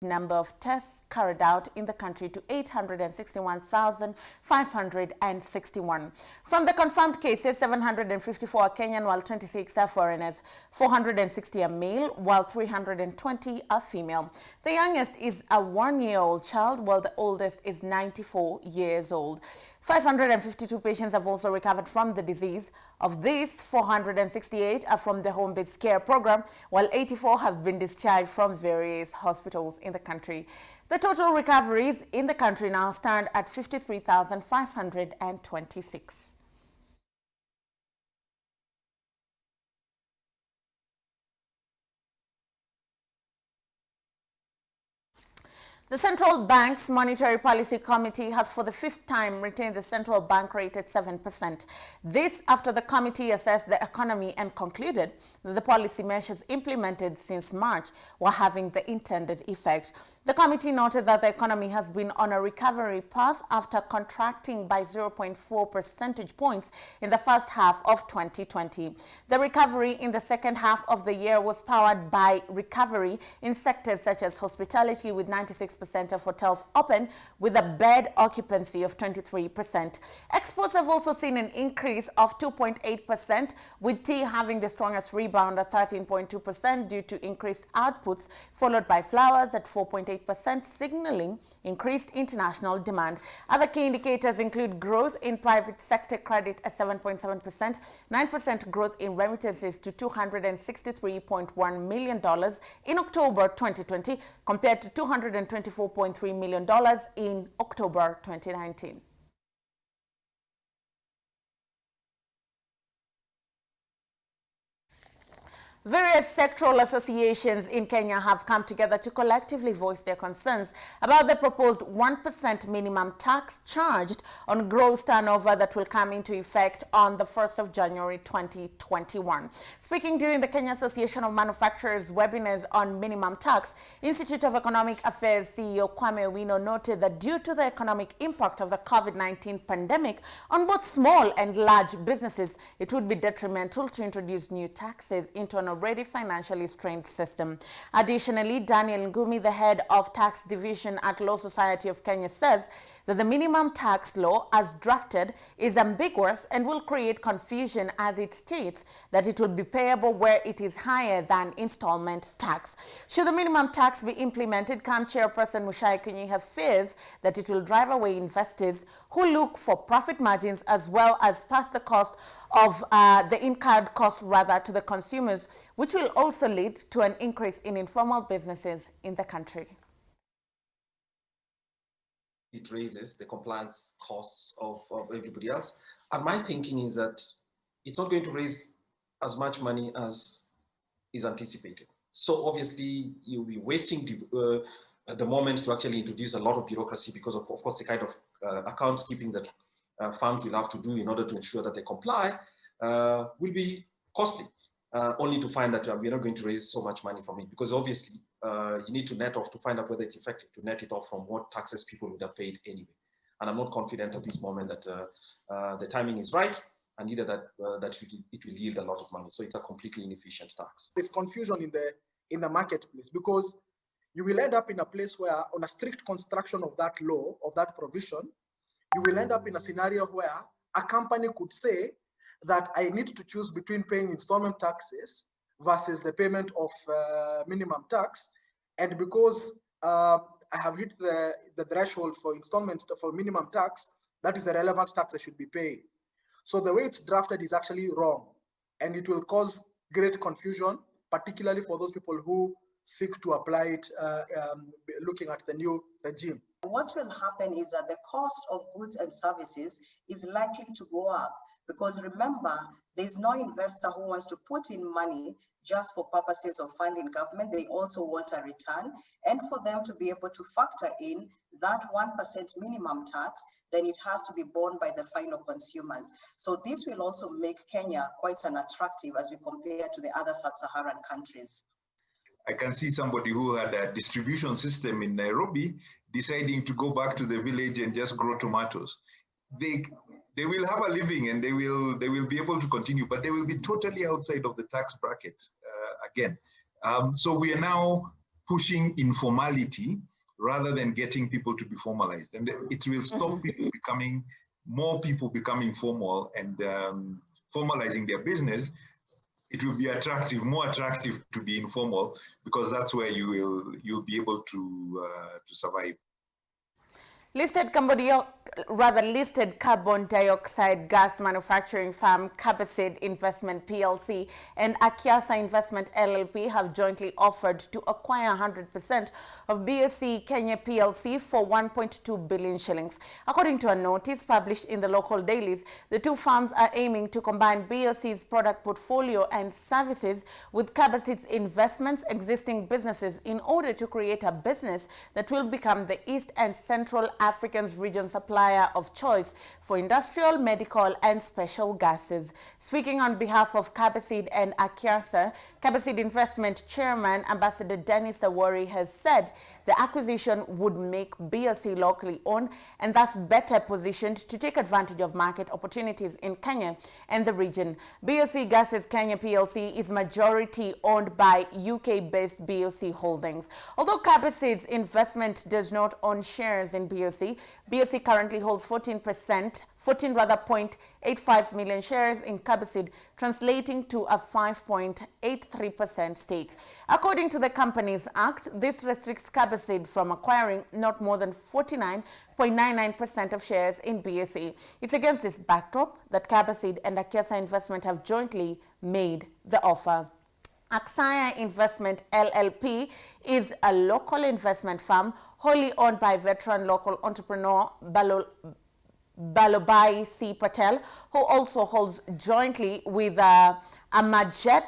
number of tests carried out in the country to 861,561. From the confirmed cases, 754 are Kenyan, while 26 are foreigners. 460 are male, while 320 are female. The youngest is a 1-year-old child, while the oldest is 94 years old. 552 patients have also recovered from the disease. Of these, 468 are from the home-based care program, while 84 have been discharged from various hospitals in the country. The total recoveries in the country now stand at 53,526. The Central Bank's Monetary Policy Committee has for the 5th time retained the central bank rate at 7%. This after the committee assessed the economy and concluded that the policy measures implemented since March were having the intended effect. The committee noted that the economy has been on a recovery path after contracting by 0.4 percentage points in the first half of 2020. The recovery in the second half of the year was powered by recovery in sectors such as hospitality, with 96% of hotels open with a bed occupancy of 23%. Exports have also seen an increase of 2.8%, with tea having the strongest rebound at 13.2% due to increased outputs, followed by flowers at 4.8%, signaling increased international demand. Other key indicators include growth in private sector credit at 7.7%, 9% growth in remittances to $263.1 million in October 2020 compared to $224.3 million in October 2019. Various sectoral associations in Kenya have come together to collectively voice their concerns about the proposed 1% minimum tax charged on gross turnover that will come into effect on the 1st of January 2021. Speaking during the Kenya Association of Manufacturers webinars on minimum tax, Institute of Economic Affairs CEO Kwame Owino noted that due to the economic impact of the COVID-19 pandemic on both small and large businesses, it would be detrimental to introduce new taxes into an already financially strained system. Additionally, Daniel Ngumi, the head of tax division at Law Society of Kenya, says that the minimum tax law as drafted is ambiguous and will create confusion, as it states that it will be payable where it is higher than installment tax. Should the minimum tax be implemented, CAM chairperson Mushai Kunyiha fears that it will drive away investors who look for profit margins, as well as pass the cost of the incurred cost rather to the consumers, which will also lead to an increase in informal businesses in the country. It raises the compliance costs of everybody else. And my thinking is that it's not going to raise as much money as is anticipated. So obviously you'll be wasting the moment to actually introduce a lot of bureaucracy, because of course the kind of accounts keeping that firms will have to do in order to ensure that they comply will be costly, only to find that we're not going to raise so much money from it, because obviously you need to net off to find out whether it's effective, to net it off from what taxes people would have paid anyway. And I'm not confident at this moment that the timing is right, and either that it will yield a lot of money. So it's a completely inefficient tax. There's confusion in the marketplace, because you will end up in a place where, on a strict construction of that law, of that provision, you will end up in a scenario where a company could say that I need to choose between paying installment taxes versus the payment of minimum tax. And because I have hit the threshold for minimum tax, that is the relevant tax I should be paying. So the way it's drafted is actually wrong, and it will cause great confusion, particularly for those people who seek to apply it looking at the new regime. What will happen is that the cost of goods and services is likely to go up, because remember, there's no investor who wants to put in money just for purposes of funding government. They also want a return, and for them to be able to factor in that 1% minimum tax, then it has to be borne by the final consumers. So this will also make Kenya quite unattractive as we compare to the other sub-Saharan countries. I can see somebody who had a distribution system in Nairobi deciding to go back to the village and just grow tomatoes. They will have a living and they will be able to continue, but they will be totally outside of the tax bracket again. So we are now pushing informality rather than getting people to be formalized. And it will stop more people becoming formal and formalizing their business. It will be more attractive to be informal, because that's where you'll be able to survive. Listed carbon dioxide gas manufacturing firm Cabasid Investment PLC and Akiasa Investment LLP have jointly offered to acquire 100% of BOC Kenya PLC for 1.2 billion shillings. According to a notice published in the local dailies, the two firms are aiming to combine BOC's product portfolio and services with Cabasid's investments existing businesses in order to create a business that will become the East and Central Africa's region supplier of choice for industrial, medical, and special gases. Speaking on behalf of Cabasid and Akiasa, Cabasid Investment Chairman Ambassador Dennis Awori has said the acquisition would make BOC locally owned and thus better positioned to take advantage of market opportunities in Kenya and the region. BOC Gases Kenya PLC is majority owned by UK-based BOC Holdings. Although Cabasid's investment does not own shares in BOC, BOC currently holds 14.85 million shares in Cabasid, translating to a 5.83% stake. According to the Companies Act, this restricts Cabasid from acquiring not more than 49.99% of shares in BOC. It's against this backdrop that Cabasid and Akiasa Investment have jointly made the offer. Aksaya Investment LLP is a local investment firm wholly owned by veteran local entrepreneur Balobai C. Patel, who also holds jointly with Amajit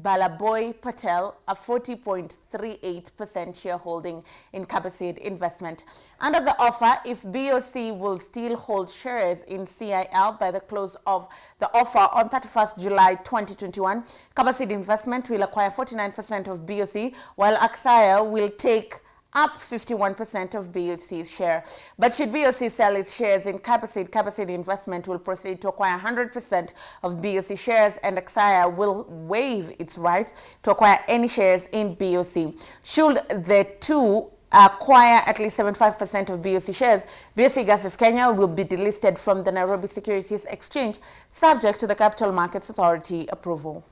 Balaboy Patel a 40.38% shareholding in Cabasid Investment. Under the offer, if BOC will still hold shares in CIL by the close of the offer on 31st July 2021, Cabasid Investment will acquire 49% of BOC, while Aksaya will take up 51% of BOC's share. But should BOC sell its shares in Cabasid, Cabasid Investment will proceed to acquire 100% of BOC shares, and Aksaya will waive its rights to acquire any shares in BOC. Should the two acquire at least 75% of BOC shares, BOC Gases Kenya will be delisted from the Nairobi Securities Exchange, subject to the Capital Markets Authority approval.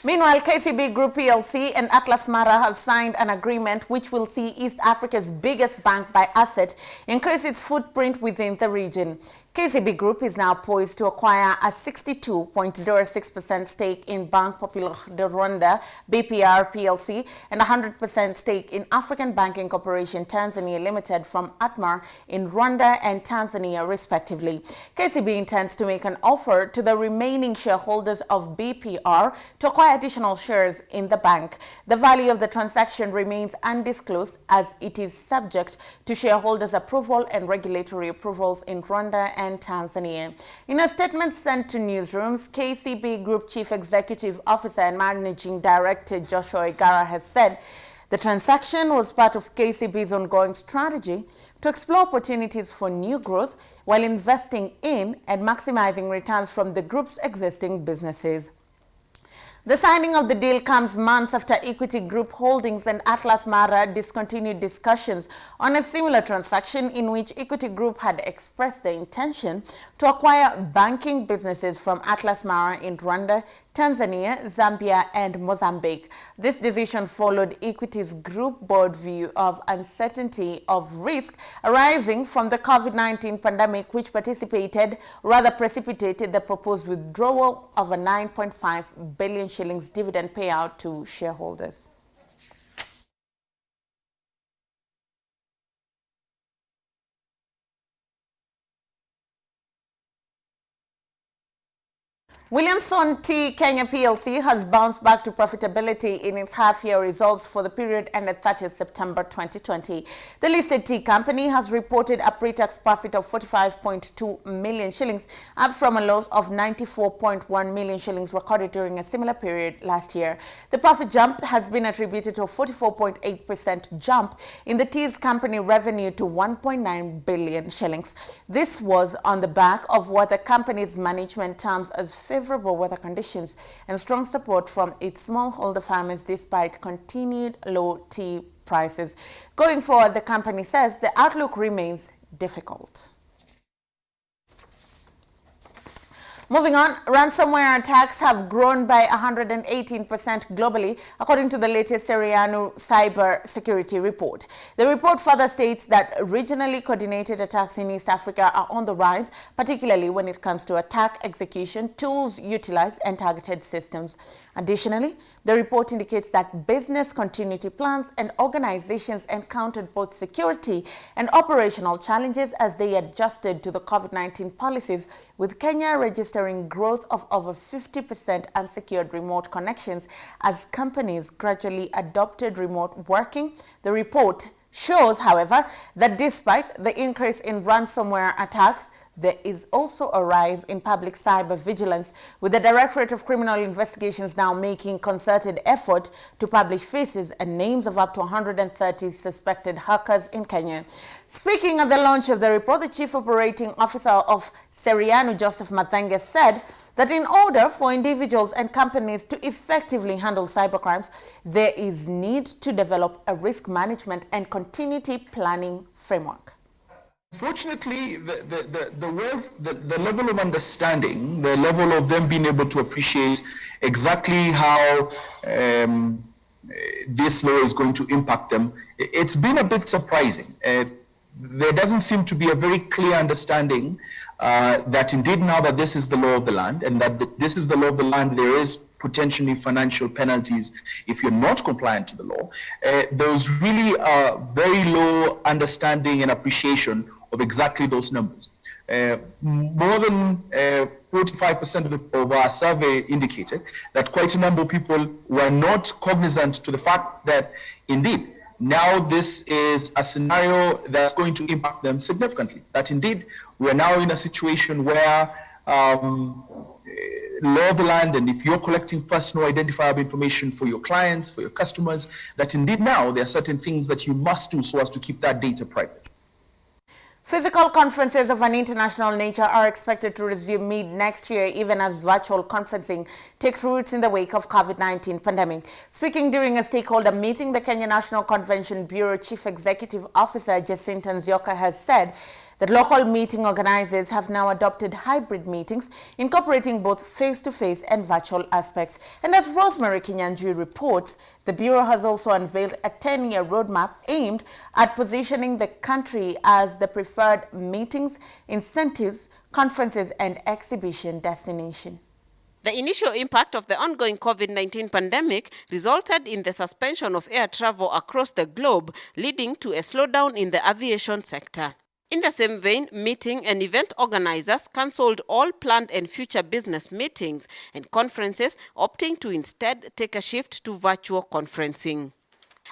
Meanwhile, KCB Group PLC and Atlas Mara have signed an agreement which will see East Africa's biggest bank by asset increase its footprint within the region. KCB Group is now poised to acquire a 62.06% stake in Banque Populaire de Rwanda, BPR PLC, and a 100% stake in African Banking Corporation Tanzania Limited from Atmar in Rwanda and Tanzania, respectively. KCB intends to make an offer to the remaining shareholders of BPR to acquire additional shares in the bank. The value of the transaction remains undisclosed as it is subject to shareholders' approval and regulatory approvals in Rwanda and Tanzania. In a statement sent to newsrooms, KCB Group Chief Executive Officer and Managing Director Joshua Igara has said the transaction was part of KCB's ongoing strategy to explore opportunities for new growth while investing in and maximizing returns from the group's existing businesses. The signing of the deal comes months after Equity Group Holdings and Atlas Mara discontinued discussions on a similar transaction in which Equity Group had expressed the intention to acquire banking businesses from Atlas Mara in Rwanda, Tanzania, Zambia, and Mozambique. This decision followed Equity's group board view of uncertainty of risk arising from the COVID-19 pandemic, which precipitated the proposed withdrawal of a 9.5 billion shillings dividend payout to shareholders. Williamson Tea Kenya PLC has bounced back to profitability in its half-year results for the period ended 30th September 2020. The listed tea company has reported a pre-tax profit of 45.2 million shillings, up from a loss of 94.1 million shillings recorded during a similar period last year. The profit jump has been attributed to a 44.8% jump in the tea's company revenue to 1.9 billion shillings. This was on the back of what the company's management terms as favorable weather conditions and strong support from its smallholder farmers despite continued low tea prices. Going forward, the company says the outlook remains difficult. Moving on, ransomware attacks have grown by 118% globally, according to the latest Serianu cyber security report. The report further states that regionally coordinated attacks in East Africa are on the rise, particularly when it comes to attack execution, tools utilized, and targeted systems. Additionally, the report indicates that business continuity plans and organizations encountered both security and operational challenges as they adjusted to the COVID-19 policies, with Kenya registering growth of over 50% unsecured remote connections as companies gradually adopted remote working. The report shows, however, that despite the increase in ransomware attacks, there is also a rise in public cyber vigilance, with the Directorate of Criminal Investigations now making concerted effort to publish faces and names of up to 130 suspected hackers in Kenya. Speaking at the launch of the report, the Chief Operating Officer of Serianu, Joseph Mathange, said that in order for individuals and companies to effectively handle cybercrimes, there is need to develop a risk management and continuity planning framework. Fortunately, the level of understanding, the level of them being able to appreciate exactly how this law is going to impact them, it's been a bit surprising. There doesn't seem to be a very clear understanding that indeed now that this is the law of the land, and that this is the law of the land, there is potentially financial penalties if you're not compliant to the law. There's really a very low understanding and appreciation of exactly those numbers. More than 45% of our survey indicated that quite a number of people were not cognizant to the fact that indeed now this is a scenario that's going to impact them significantly. That indeed we are now in a situation where law of the land, and if you're collecting personal identifiable information for your clients, for your customers, that indeed now there are certain things that you must do so as to keep that data private. Physical conferences of an international nature are expected to resume mid-next year, even as virtual conferencing takes roots in the wake of COVID-19 pandemic. Speaking during a stakeholder meeting, the Kenya National Convention Bureau Chief Executive Officer Jacinta Nzioka has said that local meeting organizers have now adopted hybrid meetings, incorporating both face-to-face and virtual aspects. And as Rosemary Kinyanjui reports, the Bureau has also unveiled a 10-year roadmap aimed at positioning the country as the preferred meetings, incentives, conferences, and exhibition destination. The initial impact of the ongoing COVID-19 pandemic resulted in the suspension of air travel across the globe, leading to a slowdown in the aviation sector. In the same vein, meeting and event organizers cancelled all planned and future business meetings and conferences, opting to instead take a shift to virtual conferencing.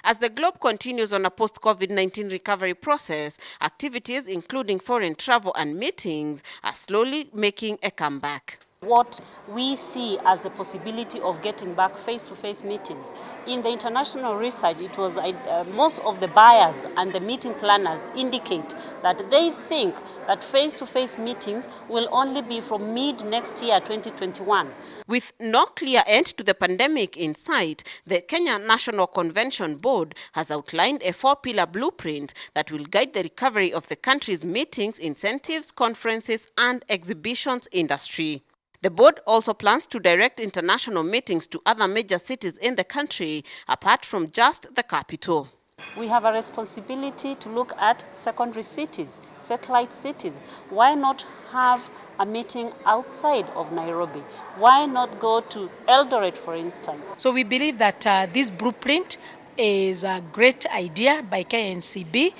As the globe continues on a post-COVID-19 recovery process, activities including foreign travel and meetings are slowly making a comeback. What we see as the possibility of getting back face-to-face meetings. In the international research, it was most of the buyers and the meeting planners indicate that they think that face-to-face meetings will only be from mid-next year, 2021. With no clear end to the pandemic in sight, the Kenya National Convention Board has outlined a 4-pillar blueprint that will guide the recovery of the country's meetings, incentives, conferences, and exhibitions industry. The board also plans to direct international meetings to other major cities in the country, apart from just the capital. We have a responsibility to look at secondary cities, satellite cities. Why not have a meeting outside of Nairobi? Why not go to Eldoret, for instance? So we believe that this blueprint is a great idea by KNCB,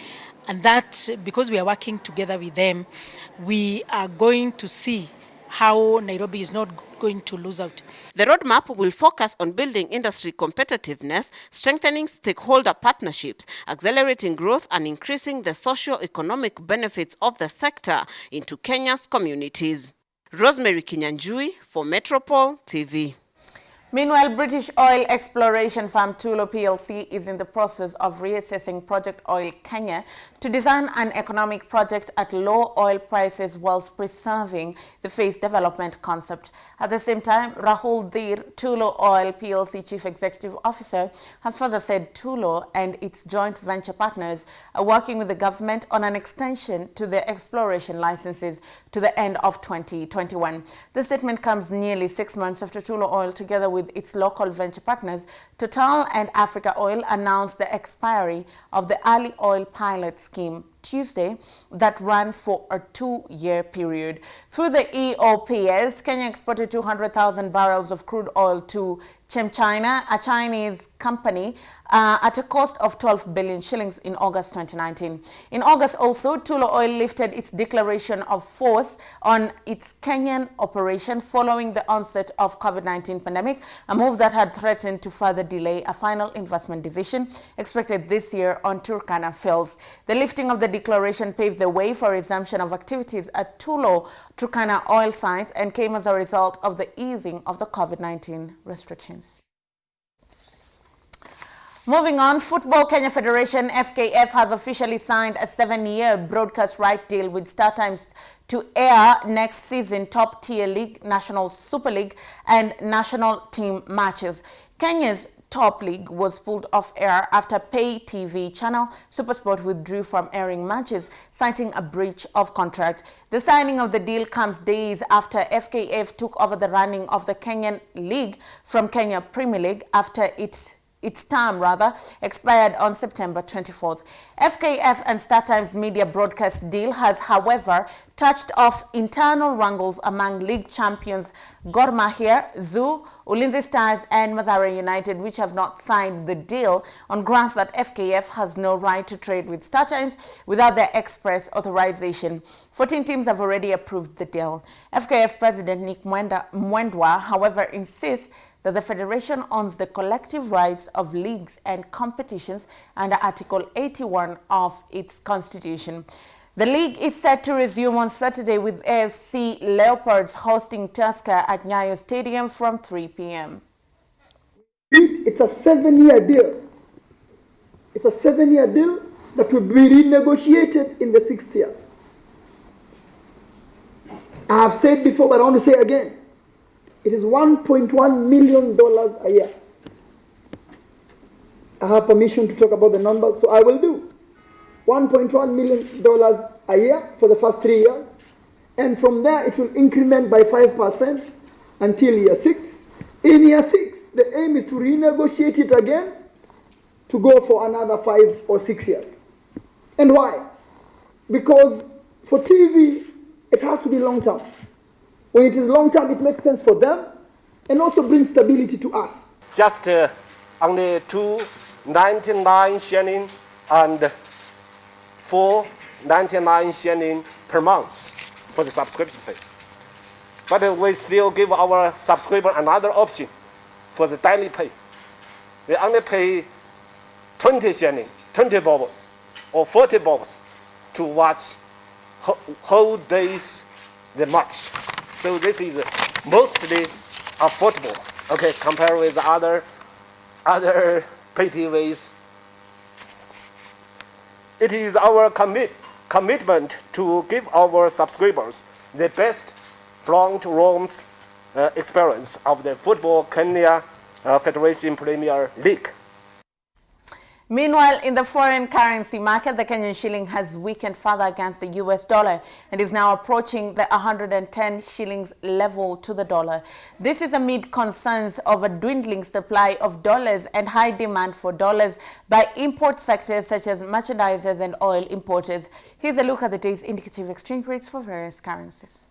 and that because we are working together with them, we are going to see how Nairobi is not going to lose out. The roadmap will focus on building industry competitiveness, strengthening stakeholder partnerships, accelerating growth, and increasing the socio-economic benefits of the sector into Kenya's communities. Rosemary Kinyanjui for Metropol TV. Meanwhile, British oil exploration firm Tullow PLC is in the process of reassessing Project Oil Kenya to design an economic project at low oil prices whilst preserving the phased development concept. At the same time, Rahul Dhir, Tullow Oil PLC Chief Executive Officer, has further said Tullow and its joint venture partners are working with the government on an extension to the exploration licenses to the end of 2021. The statement comes nearly 6 months after Tullow Oil, together with its local venture partners, Total and Africa Oil, announced the expiry of the early oil pilot scheme Tuesday that ran for a 2-year period. Through the EOPS, Kenya exported 200,000 barrels of crude oil to ChemChina, a Chinese company, at a cost of 12 billion shillings in August 2019. In August also, Tullow Oil lifted its declaration of force on its Kenyan operation following the onset of COVID-19 pandemic, a move that had threatened to further delay a final investment decision expected this year on Turkana fields. The lifting of the declaration paved the way for resumption of activities at Tullow Turkana oil sites and came as a result of the easing of the COVID-19 restrictions. Moving on, Football Kenya Federation FKF has officially signed a 7-year broadcast right deal with StarTimes to air next season top-tier league, National Super League, and national team matches. Kenya's top league was pulled off air after pay TV channel SuperSport withdrew from airing matches, citing a breach of contract. The signing of the deal comes days after FKF took over the running of the Kenyan League from Kenya Premier League after its term expired on September 24th. FKF and StarTimes media broadcast deal has, however, touched off internal wrangles among league champions Gor Mahia, Zoo, Ulinzi Stars and Mathare United, which have not signed the deal on grounds that FKF has no right to trade with StarTimes without their express authorization. 14 teams have already approved the deal. FKF President Nick Mwendwa, however, insists that the Federation owns the collective rights of leagues and competitions under Article 81 of its constitution. The league is set to resume on Saturday with AFC Leopards hosting Tusker at Nyayo Stadium from 3 p.m. It's a 7-year deal. It's a 7-year deal that will be renegotiated in the 6th year. I have said before, but I want to say again. It is $1.1 million a year. I have permission to talk about the numbers, so I will do. $1.1 million a year for the first 3 years. And from there, it will increment by 5% until year 6. In year 6, the aim is to renegotiate it again to go for another 5 or 6 years. And why? Because for TV, it has to be long term. When it is long term, it makes sense for them and also brings stability to us. Just only $2.99 shilling and $4.99 shilling per month for the subscription fee. But we still give our subscriber another option for the daily pay. They only pay 20 shilling, 20 bobs or 40 bobs to watch whole days the match. So this is mostly affordable, okay, compared with other pay TVs. It is our commitment to give our subscribers the best front rooms experience of the Football Kenya Federation Premier League. Meanwhile, in the foreign currency market, the Kenyan shilling has weakened further against the US dollar and is now approaching the 110 shillings level to the dollar. This is amid concerns of a dwindling supply of dollars and high demand for dollars by import sectors such as merchandisers and oil importers. Here's a look at the day's indicative exchange rates for various currencies.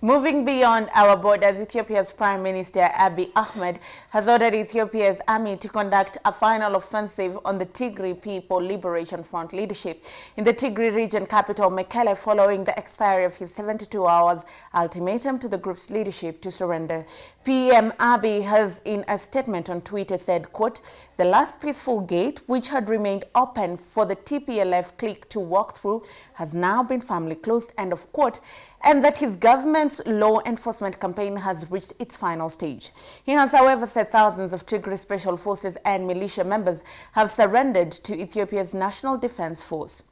Moving beyond our borders, Ethiopia's Prime Minister Abiy Ahmed has ordered Ethiopia's army to conduct a final offensive on the Tigray People Liberation Front leadership in the Tigray region capital Mekelle following the expiry of his 72 hours ultimatum to the group's leadership to surrender. PM Abiy has, in a statement on Twitter, said, quote, "The last peaceful gate, which had remained open for the TPLF clique to walk through, has now been firmly closed," end of quote, and that his government's law enforcement campaign has reached its final stage. He has, however, said thousands of Tigray Special Forces and militia members have surrendered to Ethiopia's National Defense Force.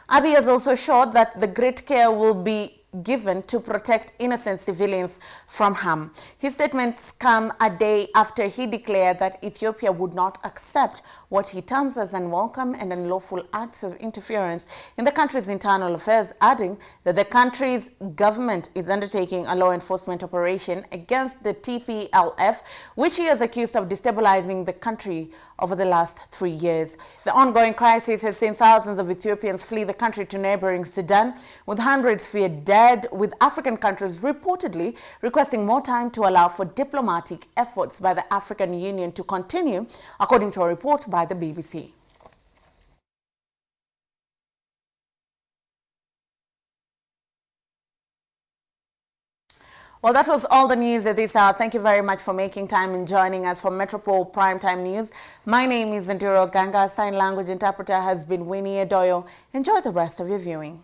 Abiy has also assured that the great care will be given to protect innocent civilians from harm. His statements come a day after he declared that Ethiopia would not accept what he terms as unwelcome and unlawful acts of interference in the country's internal affairs, adding that the country's government is undertaking a law enforcement operation against the TPLF, which he has accused of destabilizing the country over the last 3 years. The ongoing crisis has seen thousands of Ethiopians flee the country to neighboring Sudan, with hundreds feared dead, with African countries reportedly requesting more time to allow for diplomatic efforts by the African Union to continue, according to a report by the BBC. Well, that was all the news at this hour. Thank you very much for making time and joining us for Metropol Primetime News. My name is Ndiro Ganga. Sign language interpreter has been Winnie Edoyo. Enjoy the rest of your viewing.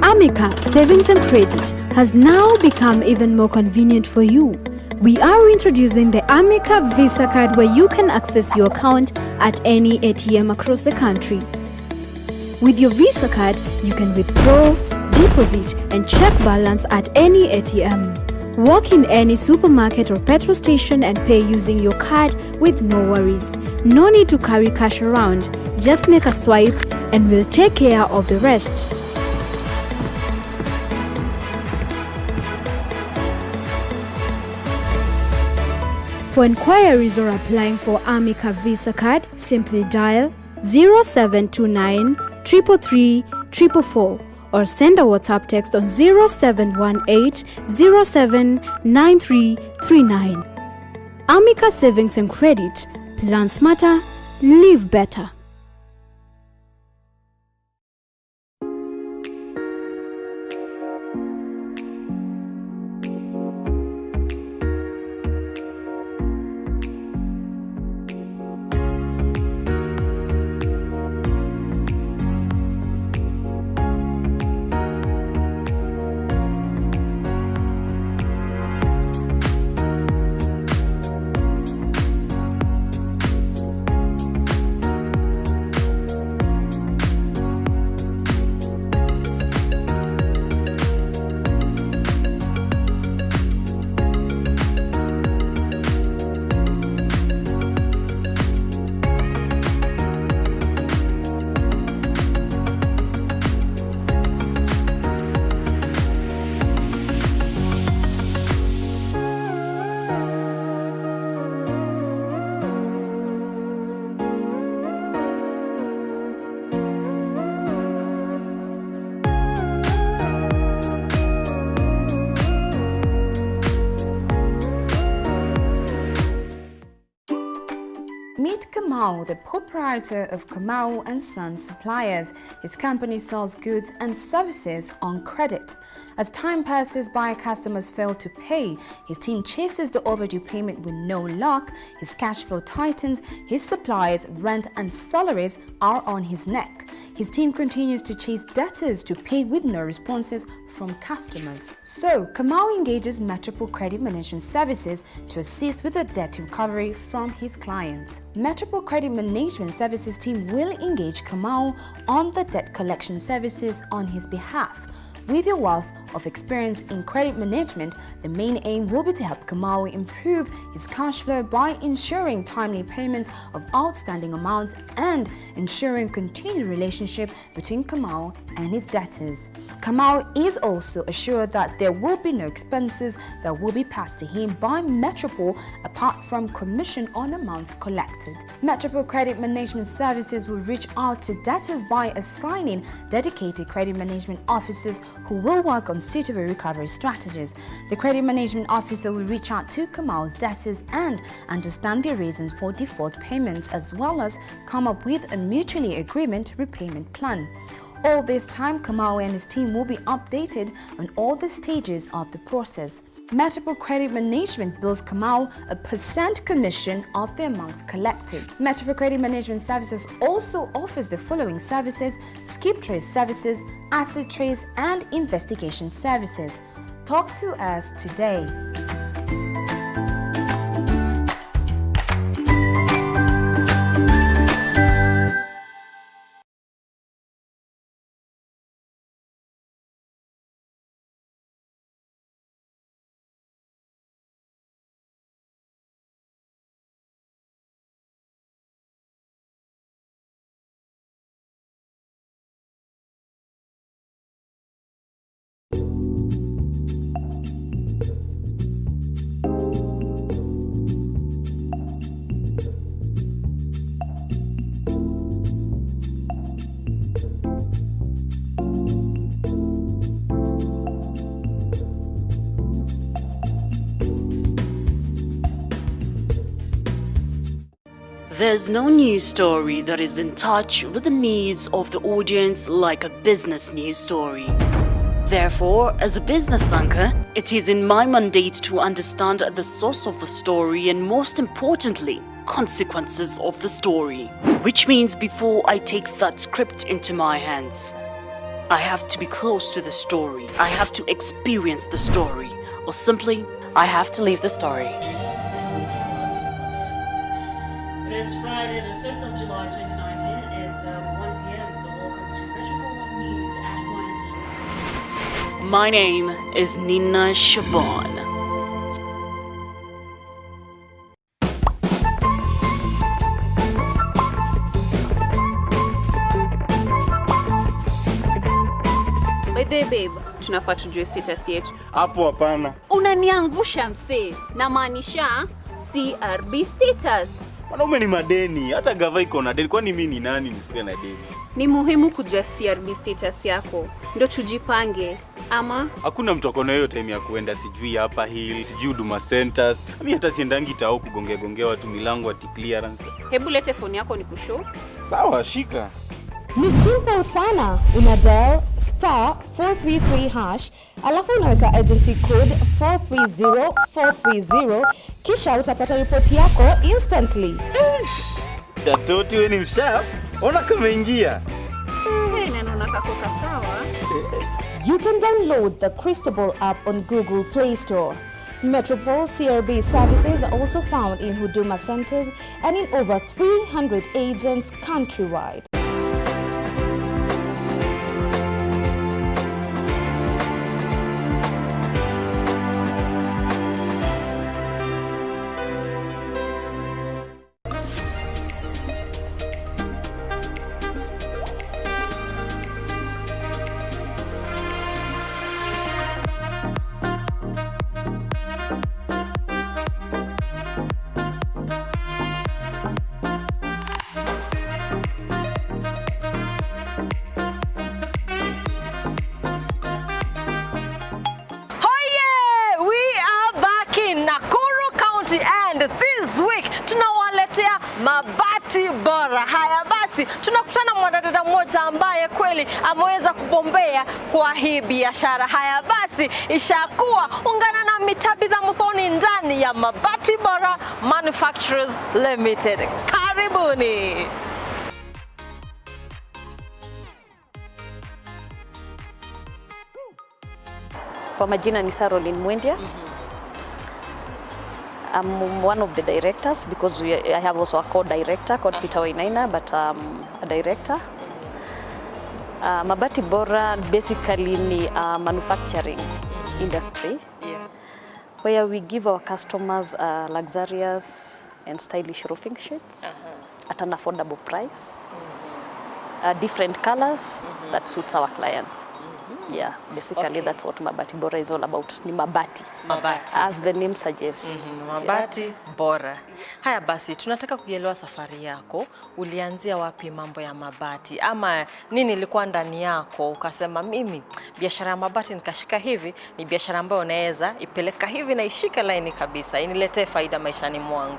Amica Savings and Credit has now become even more convenient for you. We are introducing the Amica Visa card where you can access your account at any ATM across the country. With your Visa card, you can withdraw, deposit, and check balance at any ATM. Walk in any supermarket or petrol station and pay using your card with no worries. No need to carry cash around. Just make a swipe and we'll take care of the rest. For inquiries or applying for Amica Visa card, simply dial 0729 333 444 or send a WhatsApp text on 0718 079339. Amica Savings and Credit. Plan smarter, live better. Kamau, the proprietor of Kamau and Sons Suppliers. His company sells goods and services on credit. As time passes by, customers fail to pay. His team chases the overdue payment with no luck. His cash flow tightens. His suppliers, rent and salaries are on his neck. His team continues to chase debtors to pay with no responses from customers. So, Kamau engages Metropol Credit Management Services to assist with the debt recovery from his clients. Metropol Credit Management Services team will engage Kamau on the debt collection services on his behalf. With your wealth of experience in credit management, the main aim will be to help Kamau improve his cash flow by ensuring timely payments of outstanding amounts and ensuring continued relationship between Kamau and his debtors. Kamau is also assured that there will be no expenses that will be passed to him by Metropol apart from commission on amounts collected. Metropol Credit Management Services will reach out to debtors by assigning dedicated credit management officers who will work on suitable recovery strategies. The credit management officer will reach out to Kamau's debtors and understand their reasons for default payments, as well as come up with a mutually agreed repayment plan. All this time, Kamau and his team will be updated on all the stages of the process. Metropol Credit Management bills Kamau a % commission of the amounts collected. Metropol Credit Management Services also offers the following services: skip trace services, asset trace, and investigation services. Talk to us today. There's no news story that is in touch with the needs of the audience like a business news story. Therefore, as a business anchor, it is in my mandate to understand the source of the story and, most importantly, consequences of the story. Which means before I take that script into my hands, I have to be close to the story. I have to experience the story, or simply, I have to live the story. It is Friday, the 5th of July, 2019. It's 1 p.m., so welcome to Metropol News at 1. My name is Nina Shaban. By the way, babe, tunafaa tujue status yetu. Hapo hapana. Unaniangusha msee. Namaanisha CRB status. Wanaume ni madeni, hata gava iko na deni. Kwani mimi ni nani nisipe na deni? Ni muhimu kujua CRB status yako, ndio tujipange. Ama hakuna mtu akona hiyo time ya kuenda sijui hapa hill, sijui Huduma Centers. Mimi hata siendangi tao kugongea watu milango ati clearance. Hebu lete phone yako nikushow. Sawa, shika. Ni simple sana. Una dial *433#, alafu unaweka agency code 430430, kisha utapata ripoti yako instantly. Datoti wewe ni msharp. Ona kama ingia. Naona kakoka sawa. You can download the Cristobal app on Google Play Store. Metropol CRB services are also found in Huduma Centers and in over 300 agents countrywide. This week tunawaletea mabati mabati bora. Haya basi, tunakutana mwanadada mmoja ambaye kweli ameweza kubombea kwa hii biashara. Haya basi, ishakuwa ungana na Mitabitha Muthoni ndani ya Mabati Bora Manufacturers Limited. Karibuni. Kwa majina ni Caroline Mwendia. I'm one of the directors because I have also a co-director called Peter Wainaina, but a director. Mabati Bora basically ni a manufacturing industry where we give our customers luxurious and stylish roofing sheets at an affordable price, different colors that suits our clients. Yeah, basically that's what Mabati Bora is all about. Ni mabati. Mabati. As the name suggests. Mabati Bora. Haya basi, tunataka kuelewa safari yako. Ulianzia wapi mambo ya mabati? Ama nini ilikuwa ndani yako? Ukasema mimi biashara ya mabati nikashika hivi, ni biashara ambayo unaweza ipeleka hivi na ishike laini kabisa. Iniletee faida maishani mwangu.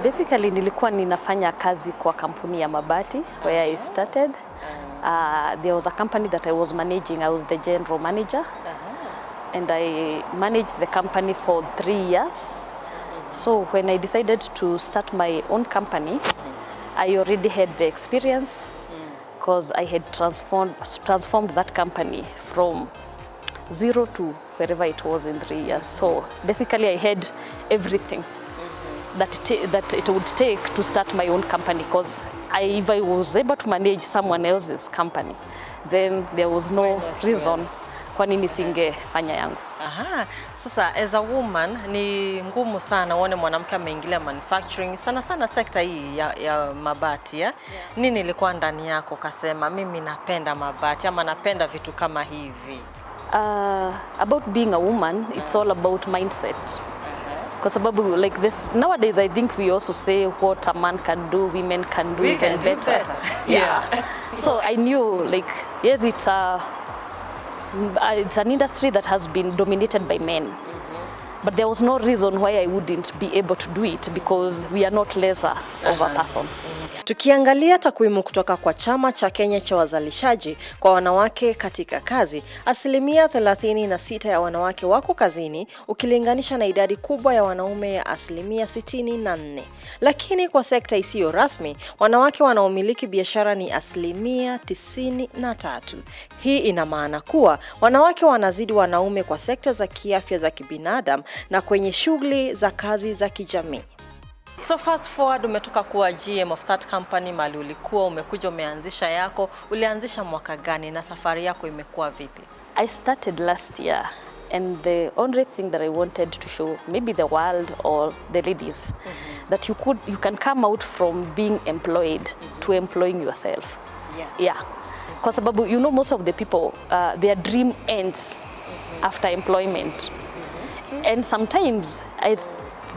Basically nilikuwa ninafanya kazi kwa kampuni ya mabati where I started. There was a company that I was managing. I was the general manager, and I managed the company for 3 years. So when I decided to start my own company, I already had the experience because I had transformed that company from 0 to wherever it was in 3 years. So basically I had everything that it would take to start my own company, because if I was able to manage someone else's company, then there was no reason kwa nini singefanya yangu. Aha, sasa as a woman ni ngumu sana uone mwanamke ameingilia manufacturing, sana sekta hii ya mabati ya. Nini ilikuwa ndani yako kasema mimi napenda mabati ama napenda vitu kama hivi? About being a woman, it's all about mindset. Kwa sababu like this nowadays, I think we also say what a man can do, women can do even better. Yeah. So I knew like yes, it's an industry that has been dominated by men. But there was no reason why I wouldn't be able to do it, because we are not lesser of a person. Tukiangalia takwimu kutoka kwa chama cha Kenya cha wazalishaji kwa wanawake katika kazi, 36% ya wanawake wako kazini ukilinganisha na idadi kubwa ya wanaume ya 64%. Lakini kwa sekta isiyo rasmi, wanawake wanaomiliki biashara ni 93%. Hii ina maana kuwa wanawake wanazidi wanaume kwa sekta za kiafya za kibinadamu na kwenye shughuli za kazi za kijamii. So fast forward, umetoka kuwa GM of that company, mali ulikuwa umekuja umeanzisha yako. Ulianzisha mwaka gani na safari yako imekuwa vipi? I started last year, and the only thing that I wanted to show maybe the world or the ladies that you can come out from being employed to employing yourself. Yeah. Kwa sababu you know most of the people their dream ends after employment. And sometimes I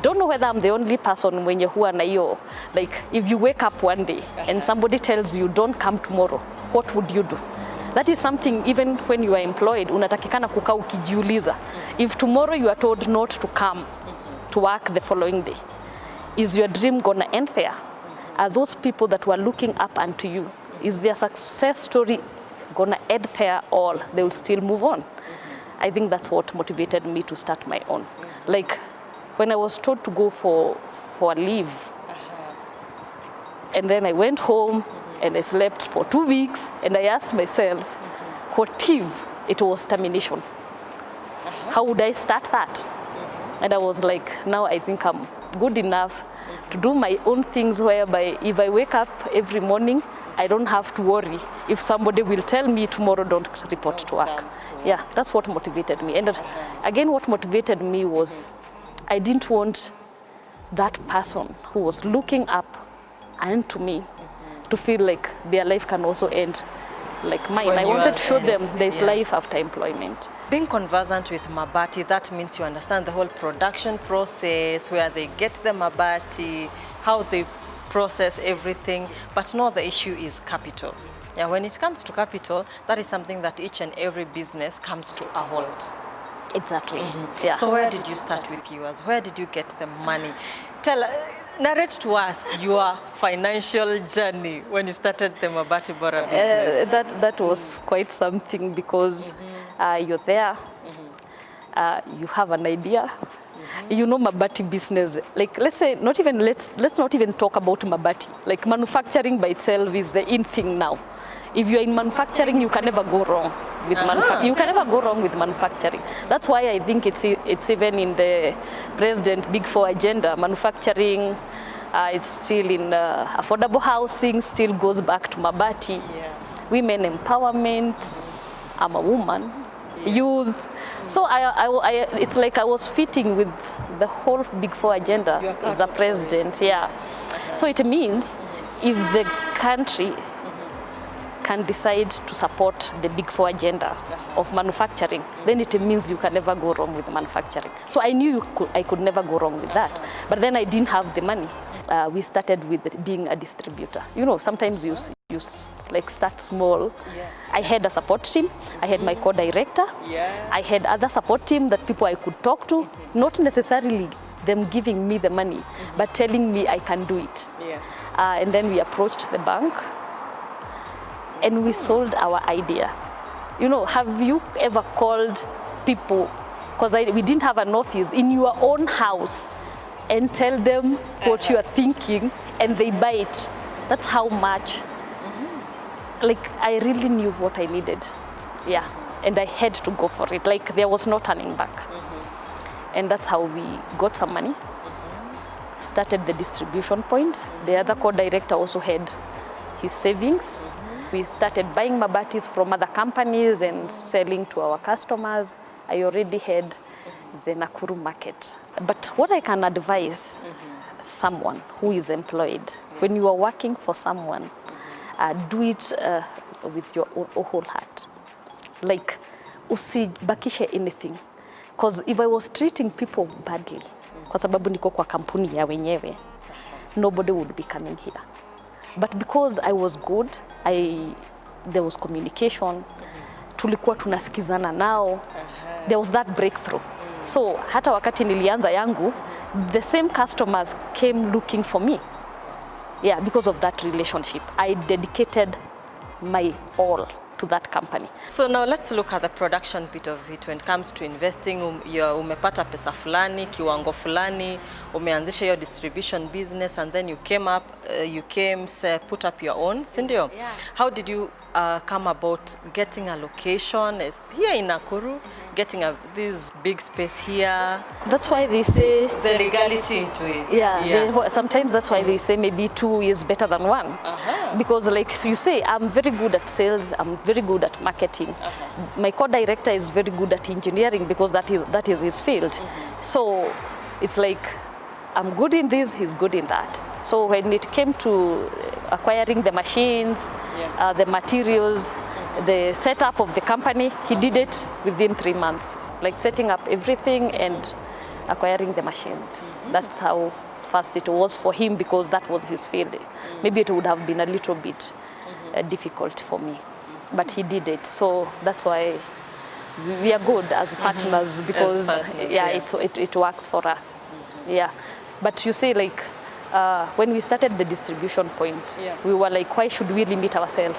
don't know whether I'm the only person when you are na hiyo, like if you wake up one day and somebody tells you don't come tomorrow, what would you do? That is something even when you are employed unatakikana kukaa ukijiuliza. If tomorrow you are told not to come to work the following day, is your dream gonna end there? Are those people that were looking up unto you, is their success story gonna end there, or they will still move on? I think that's what motivated me to start my own. Like when I was told to go for a leave, and then I went home and I slept for 2 weeks, and I asked myself, what if it was termination? How would I start that? And I was like, now I think I'm good enough to do my own things, whereby if I wake up every morning, I don't have to worry if somebody will tell me tomorrow don't report to work. Yeah, that's what motivated me. And again, what motivated me was I didn't want that person who was looking up and to me to feel like their life can also end like mine. I wanted to show them there's life after employment. Being conversant with mabati, that means you understand the whole production process, where they get the mabati, how they process everything, but no, the issue is capital. Yeah, when it comes to capital, that is something that each and every business comes to a halt. Exactly. Yeah. So where did you start with yours? Where did you get the money? Narrate to us your financial journey when you started the Mabati Bora business. That was quite something because you're there, you have an idea. You know Mabati business, like let's not even talk about Mabati. Like manufacturing by itself is the in thing now. If you're in manufacturing, you can never go wrong with manufacturing. You can never go wrong with manufacturing. That's why I think it's even in the President Big Four agenda. Manufacturing, it's still in affordable housing, still goes back to Mabati. Yeah. Women empowerment. I'm a woman. Yeah. Youth. So it's like I was fitting with the whole Big Four agenda as a president. Yeah. So it means if the country can decide to support the Big Four agenda of manufacturing, then it means you can never go wrong with manufacturing. So I knew I could never go wrong with that. But then I didn't have the money. We started with being a distributor. You know, sometimes you like start small. Yeah. I had a support team. I had my co-director. Yeah. I had other support team that people I could talk to, not necessarily them giving me the money, but telling me I can do it. Yeah. And then we approached the bank and we sold our idea. You know, have you ever called people, because we didn't have an office, in your own house and tell them what you are thinking and they buy it? That's how much, like I really knew what I needed. Yeah, and I had to go for it. Like there was no turning back. And that's how we got some money, started the distribution point. The other co-director also had his savings. We started buying Mabatis from other companies and selling to our customers. I already had the Nakuru market. But what I can advise someone who is employed, when you are working for someone, do it with your whole heart. Like, usibakishe anything. Because if I was treating people badly, kwa sababu niko kwa kampuni ya wenyewe, nobody would be coming here. But because I was good, there was communication, tulikuwa tunasikizana nao, there was that breakthrough. So hata wakati nilianza yangu, the same customers came looking for me. Yeah, because of that relationship. I dedicated my all to that company. So now let's look at the production bit of it. When it comes to investing, umepata pesa fulani, kiwango fulani, umeanzisha your distribution business, and then you put up your own, sindio? Yeah. How did you come about getting a location? It's here in Nakuru, getting this big space here. That's why they say the legality into it. Yeah. Sometimes that's why they say maybe 2 is better than 1. Because like you say, I'm very good at sales, I'm very good at marketing. My co-director is very good at engineering because that is his field. So it's like I'm good in this, he's good in that. So when it came to acquiring the machines, the materials, the setup of the company, he did it within 3 months. Like setting up everything and acquiring the machines. That's how fast it was for him because that was his field. Maybe it would have been a little bit difficult for me, but he did it. So that's why we are good as partners because it works for us. Yeah, but you see, like when we started the distribution point, we were like, why should we limit ourselves?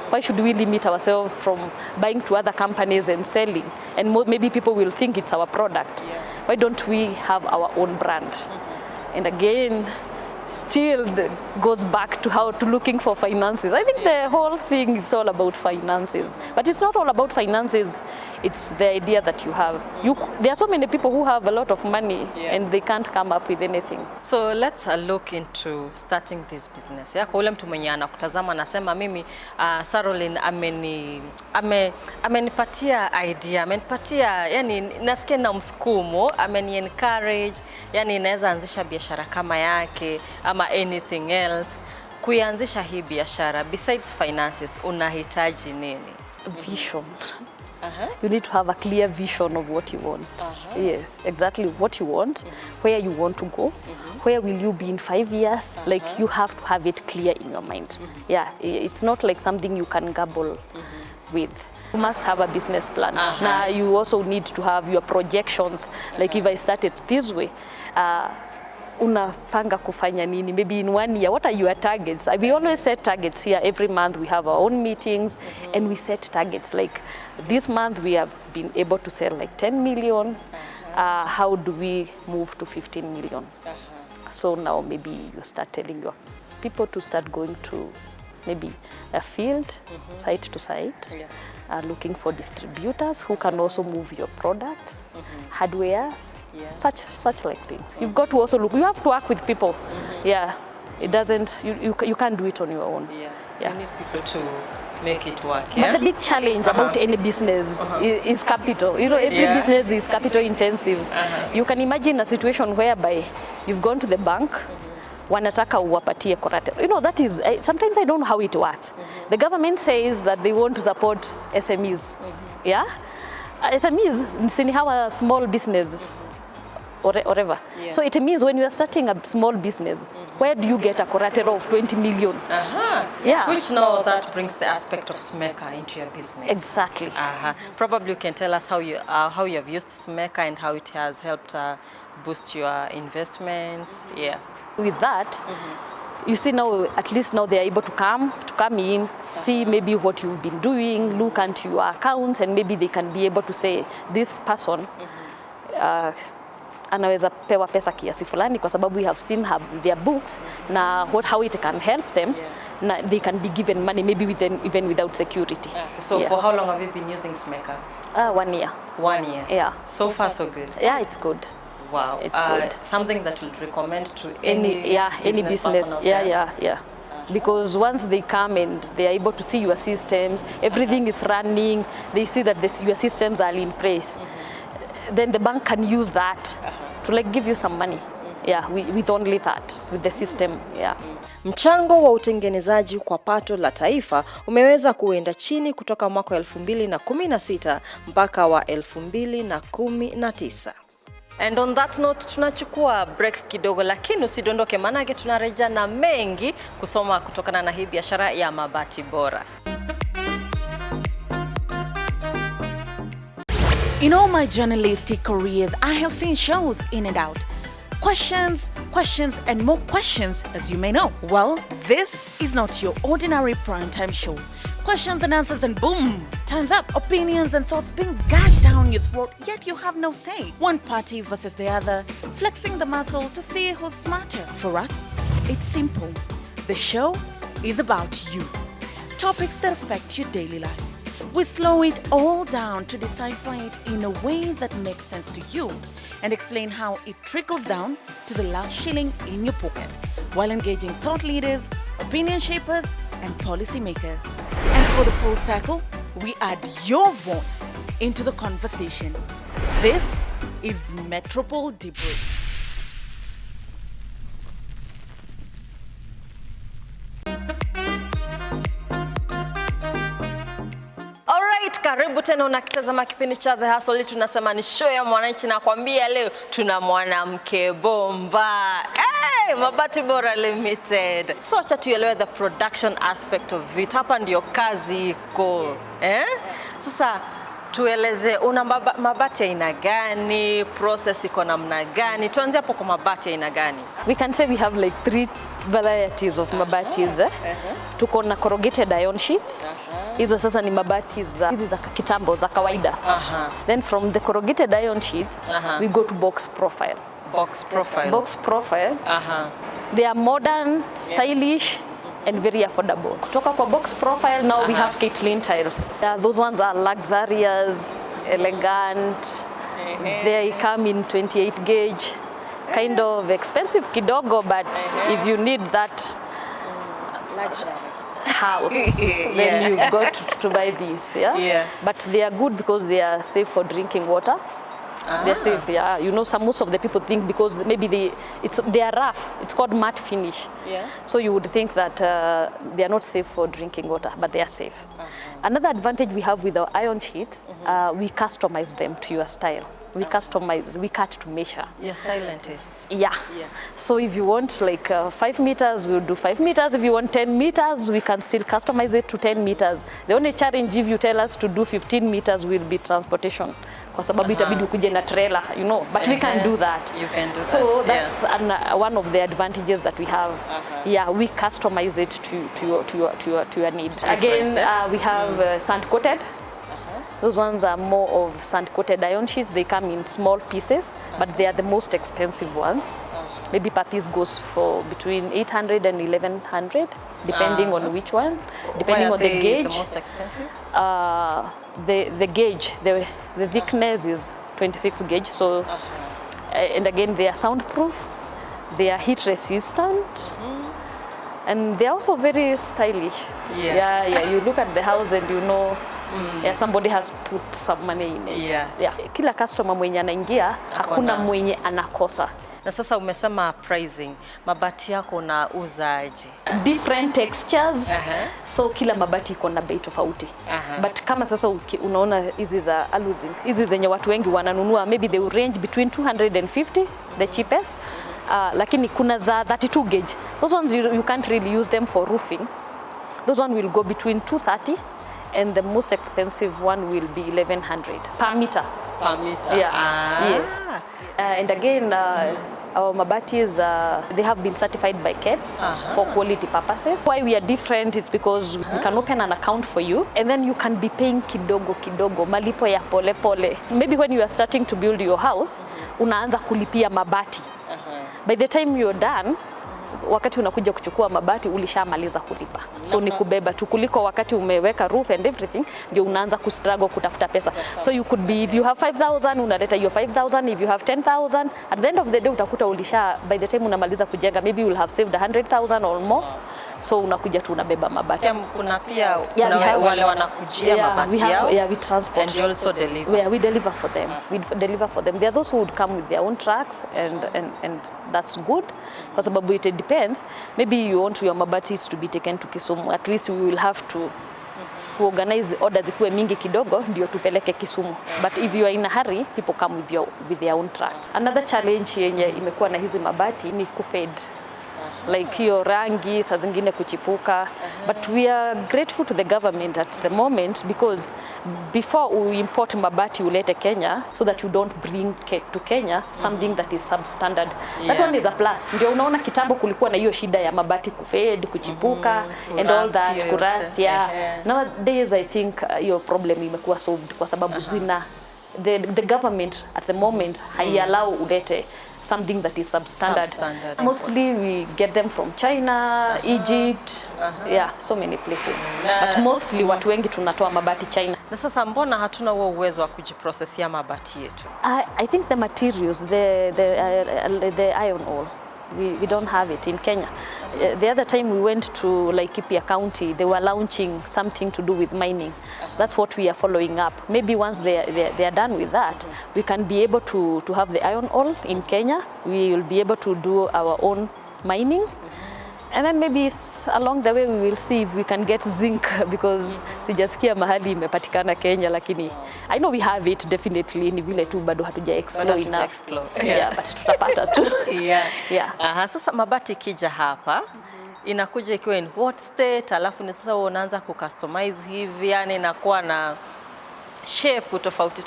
Why should we limit ourselves from buying to other companies and selling? And maybe people will think it's our product. Why don't we have our own brand? And again, still goes back to looking for finances. I think the whole thing is all about finances. But it's not all about finances. It's the idea that you have. There are so many people who have a lot of money and they can't come up with anything. So let's look into starting this business. Kwa ule mtu mwenye anakutazama anasema mimi Sarolin amenipatia idea, amenipatia yani nasikia na msukumo, encourage, yani naweza anzisha biashara kama yake ama anything else. Kuianzisha hii biashara besides finances unahitaji nini? Vision. You need to have a clear vision of what you want. Yes, exactly what you want, where you want to go, where will you be in 5 years. Like you have to have it clear in your mind. Yeah, it's not like something you can gamble with. You must have a business plan. Now you also need to have your projections. Like if I started this way, unapanga kufanya nini? Maybe in 1 year, what are your targets? We always set targets here. Every month we have our own meetings and we set targets. Like this month we have been able to sell like 10 million. How do we move to 15 million? So now maybe you start telling your people to start going to maybe a field, site to site, looking for distributors who can also move your products, hardwares, such like things. You've got to also look, you have to work with people. Yeah, it doesn't, you can't do it on your own. You need people to make it work. But the big challenge about any business is capital. You know, every business is capital intensive. You can imagine a situation whereby you've gone to the bank, wanataka uwapatie collateral. You know, that is, sometimes I don't know how it works. The government says that they want to support SMEs. Yeah? SMEs, ni hawa small businesses or whatever. So it means when you are starting a small business, where do you get a collateral of 20 million? Yeah. Which now that brings the aspect of SMECA into your business. Exactly. Probably you can tell us how you have used SMECA and how it has helped boost your investments. Yeah. With that, you see now, at least now they are able to come in, see maybe what you've been doing, look into your accounts, and maybe they can be able to say, this person anaweza pewa pesa kiasi fulani kwa sababu we have seen their books na how it can help them. Na they can be given money maybe even without security. So for how long have you been using SMECA? 1 year. 1 year? Yeah. So far so good? Yeah, it's good. Wow. It's good. Something that you'd recommend to any business. Yeah. Because once they come and they are able to see your systems, everything is running, they see that your systems are in place, then the bank can use that to like give you some money. Yeah, with only that, with the system. Yeah. Mchango wa utengenezaji kwa pato la taifa umeweza kuenda chini kutoka mwaka 2016 mpaka wa 2019. And on that note, tunachukua break kidogo, lakini usidondoke manake tunarejea na mengi kusoma kutokana na hii biashara ya mabati bora. In all my journalistic careers, I have seen shows in and out. Questions, and more questions, as you may know. Well, this is not your ordinary primetime show. Questions and answers and boom, time's up. Opinions and thoughts being gagged down your throat, yet you have no say. One party versus the other, flexing the muscle to see who's smarter. For us, it's simple. The show is about you. Topics that affect your daily life. We slow it all down to decipher it in a way that makes sense to you and explain how it trickles down to the last shilling in your pocket while engaging thought leaders, opinion shapers, and policymakers. And for the full circle, we add your voice into the conversation. This is Metropol Debrief. Karibu tena unakitazama kipindi cha The Hustle. Tunasema ni show ya mwananchi na kwambia leo tuna mwanamke bomba. Mabati Bora Limited. So acha tuelewe the production aspect of it. Hapa ndio kazi iko. Sasa tueleze una mabati aina gani, process iko namna gani? Tuanze hapo kwa mabati aina gani? We can say we have like 3 varieties of mabatis. Tuko na corrugated iron sheets. Hizo sasa ni mabati hizi za kitambo za kawaida. Then from the corrugated iron sheets, we go to box profile. Box profile. Box profile. They are modern, stylish, and very affordable. Kutoka kwa box profile, now we have Caitlin tiles. Those ones are luxurious, elegant. They come in 28 gauge. Kind of expensive kidogo, but if you need that luxury house, then you've got to buy these. But they are good because they are safe for drinking water. They're safe, You know, most of the people think because maybe they are rough. It's called matte finish. So you would think that they are not safe for drinking water, but they are safe. Another advantage we have with our iron sheets, we customize them to your style. We customize, we cut to measure. Your style and taste. Yeah. So if you want like 5 meters, we'll do 5 meters. If you want 10 meters, we can still customize it to 10 meters. The only challenge if you tell us to do 15 meters will be transportation. Kwa sababu itabidi ukuje na trailer, you know, but we can do that. You can do so that. So that's one of the advantages that we have. Yeah, we customize it to your need. Again, we have sand coated. Those ones are more of sand-coated iron sheets. They come in small pieces, but they are the most expensive ones. Maybe per piece goes for between 800 and 1100, depending on which one, depending on the gauge. The most expensive? The gauge, the thickness is 26 gauge. So, and again, they are soundproof. They are heat resistant. And they're also very stylish. Yeah. You look at the house and you know, yeah, somebody has put some money in it. Yeah. Kila customer mwenye anaingia, hakuna mwenye anakosa. Na sasa umesema pricing, mabati yako na uzaji. Different textures, so kila mabati iko na bei tofauti. But kama sasa unaona hizi za aluzinc, hizi zenye watu wengi wananunua, maybe they will range between 250, the cheapest. Lakini kuna za 32 gauge. Those ones you can't really use them for roofing. Those one will go between 230 and the most expensive one will be 1100 per meter. Per meter. Yeah. Yes. And again, our mabatis, they have been certified by KEBS for quality purposes. Why we are different is because we can open an account for you and then you can be paying kidogo kidogo, malipo ya pole pole. Maybe when you are starting to build your house, unaanza kulipia mabati. By the time you're done, wakati unakuja kuchukua mabati ulishamaliza kulipa. So ni kubeba tu kuliko wakati umeweka roof and everything ndio unaanza kustruggle kutafuta pesa. So you could be, if you have 5,000 unaleta your 5,000, if you have 10,000 at the end of the day utakuta ulisha, by the time unamaliza kujenga maybe you will have saved 100,000 or more. So unakuja tu unabeba mabati. Kuna pia wale wanakujia mabati yao. Yeah, we transport. And you also deliver. Yeah, we deliver for them. We deliver for them. There are those who would come with their own trucks and that's good. Kwa sababu it depends. Maybe you want your mabatis to be taken to Kisumu. At least we will have to organize orders ikuwe mingi kidogo ndio tupeleke Kisumu. But if you are in a hurry, people come with their own trucks. Another challenge yenye imekuwa na hizi mabati ni kufade. Like hiyo rangi saa zingine kuchipuka. But we are grateful to the government at the moment because before we import mabati ulete Kenya so that you don't bring to Kenya something that is substandard. That one is a plus. Ndio unaona kitambo kulikuwa na hiyo shida ya mabati kufade, kuchipuka and all that, kurust. Nowadays I think hiyo problem imekuwa solved kwa sababu zina the government at the moment haiallow ulete something that is substandard. Mostly we get them from China, Egypt, so many places. But mostly watu wengi tunatoa mabati China. Na sasa mbona hatuna huo uwezo wa kujiprocessia mabati yetu? I think the materials, the iron ore, we don't have it in Kenya. The other time we went to Laikipia County, they were launching something to do with mining. That's what we are following up. Maybe once they are done with that, we can be able to have the iron ore in Kenya. We will be able to do our own mining. And then maybe along the way we will see if we can get zinc because sijasikia mahali imepatikana Kenya lakini I know we have it definitely, ni vile tu bado hatuja explore enough. Yeah, but tutapata tu. Sasa mabati kija hapa inakuja ikiwa in what state, alafu ni sasa unaanza kucustomize hivi, yani inakuwa na shape tofauti.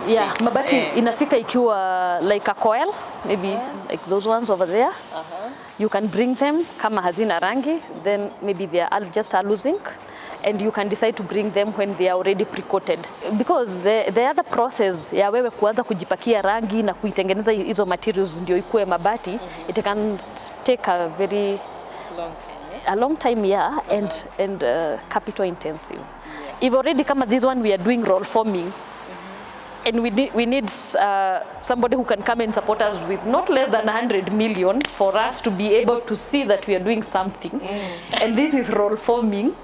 Yeah, mabati inafika ikiwa like a coil, maybe like those ones over there. You can bring them kama hazina rangi, then maybe they are just aluzinc, and you can decide to bring them when they are already pre-coated. Because the other process ya wewe kuanza kujipakia rangi na kuitengeneza hizo materials ndio ikuwe mabati, it can take a very long time, and capital intensive. If already kama this one we are doing roll forming, and we need somebody who can come and support us with not less than 100 million for us to be able to see that we are doing something. And this is roll forming.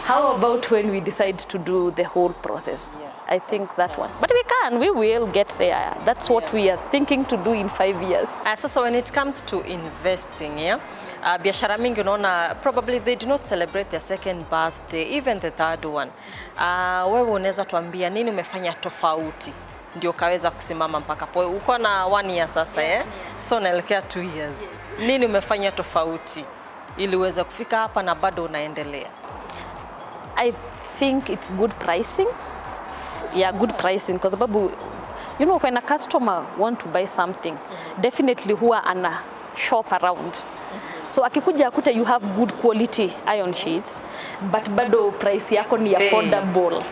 How about when we decide to do the whole process? I think that one. But we will get there. That's what we are thinking to do in 5 years. So when it comes to investing, biashara mingi unaona probably they do not celebrate their second birthday, even the third one. Wewe unaweza tuambia nini umefanya tofauti ndio kaweza kusimama mpaka po. Uko na 1 year sasa so naelekea 2 years. Nini umefanya tofauti ili uweze kufika hapa na bado unaendelea? I think it's good pricing. Yeah, good pricing kwa sababu you know when a customer want to buy something, definitely huwa ana shop around. So akikuja akute you have good quality iron sheets but bado price yako ni affordable.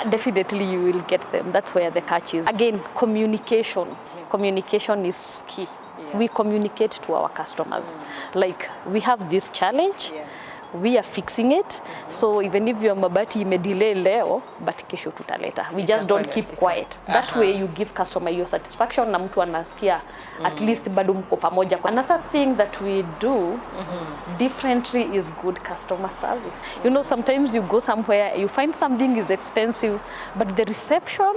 Definitely you will get them. That's where the catch is. Again, communication. Communication is key. We communicate to our customers. Like we have this challenge. We are fixing it. So even if your mabati may delay leo, but kesho tutaleta. We just don't keep quiet. That way you give customer your satisfaction na mtu anasikia at least bado mko pamoja. Another thing that we do differently is good customer service. You know, sometimes you go somewhere, you find something is expensive, but the reception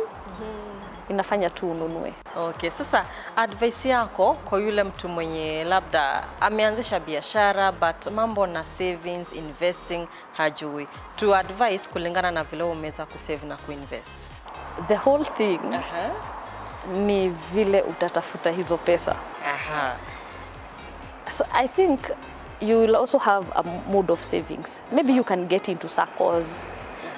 inafanya tu ununue. Okay, sasa advice yako kwa yule mtu mwenye labda ameanzisha biashara but mambo na savings, investing hajui. To advise kulingana na vile umeweza kusave na kuinvest. The whole thing ni vile utatafuta hizo pesa. So I think you will also have a mode of savings. Maybe you can get into SACCOs,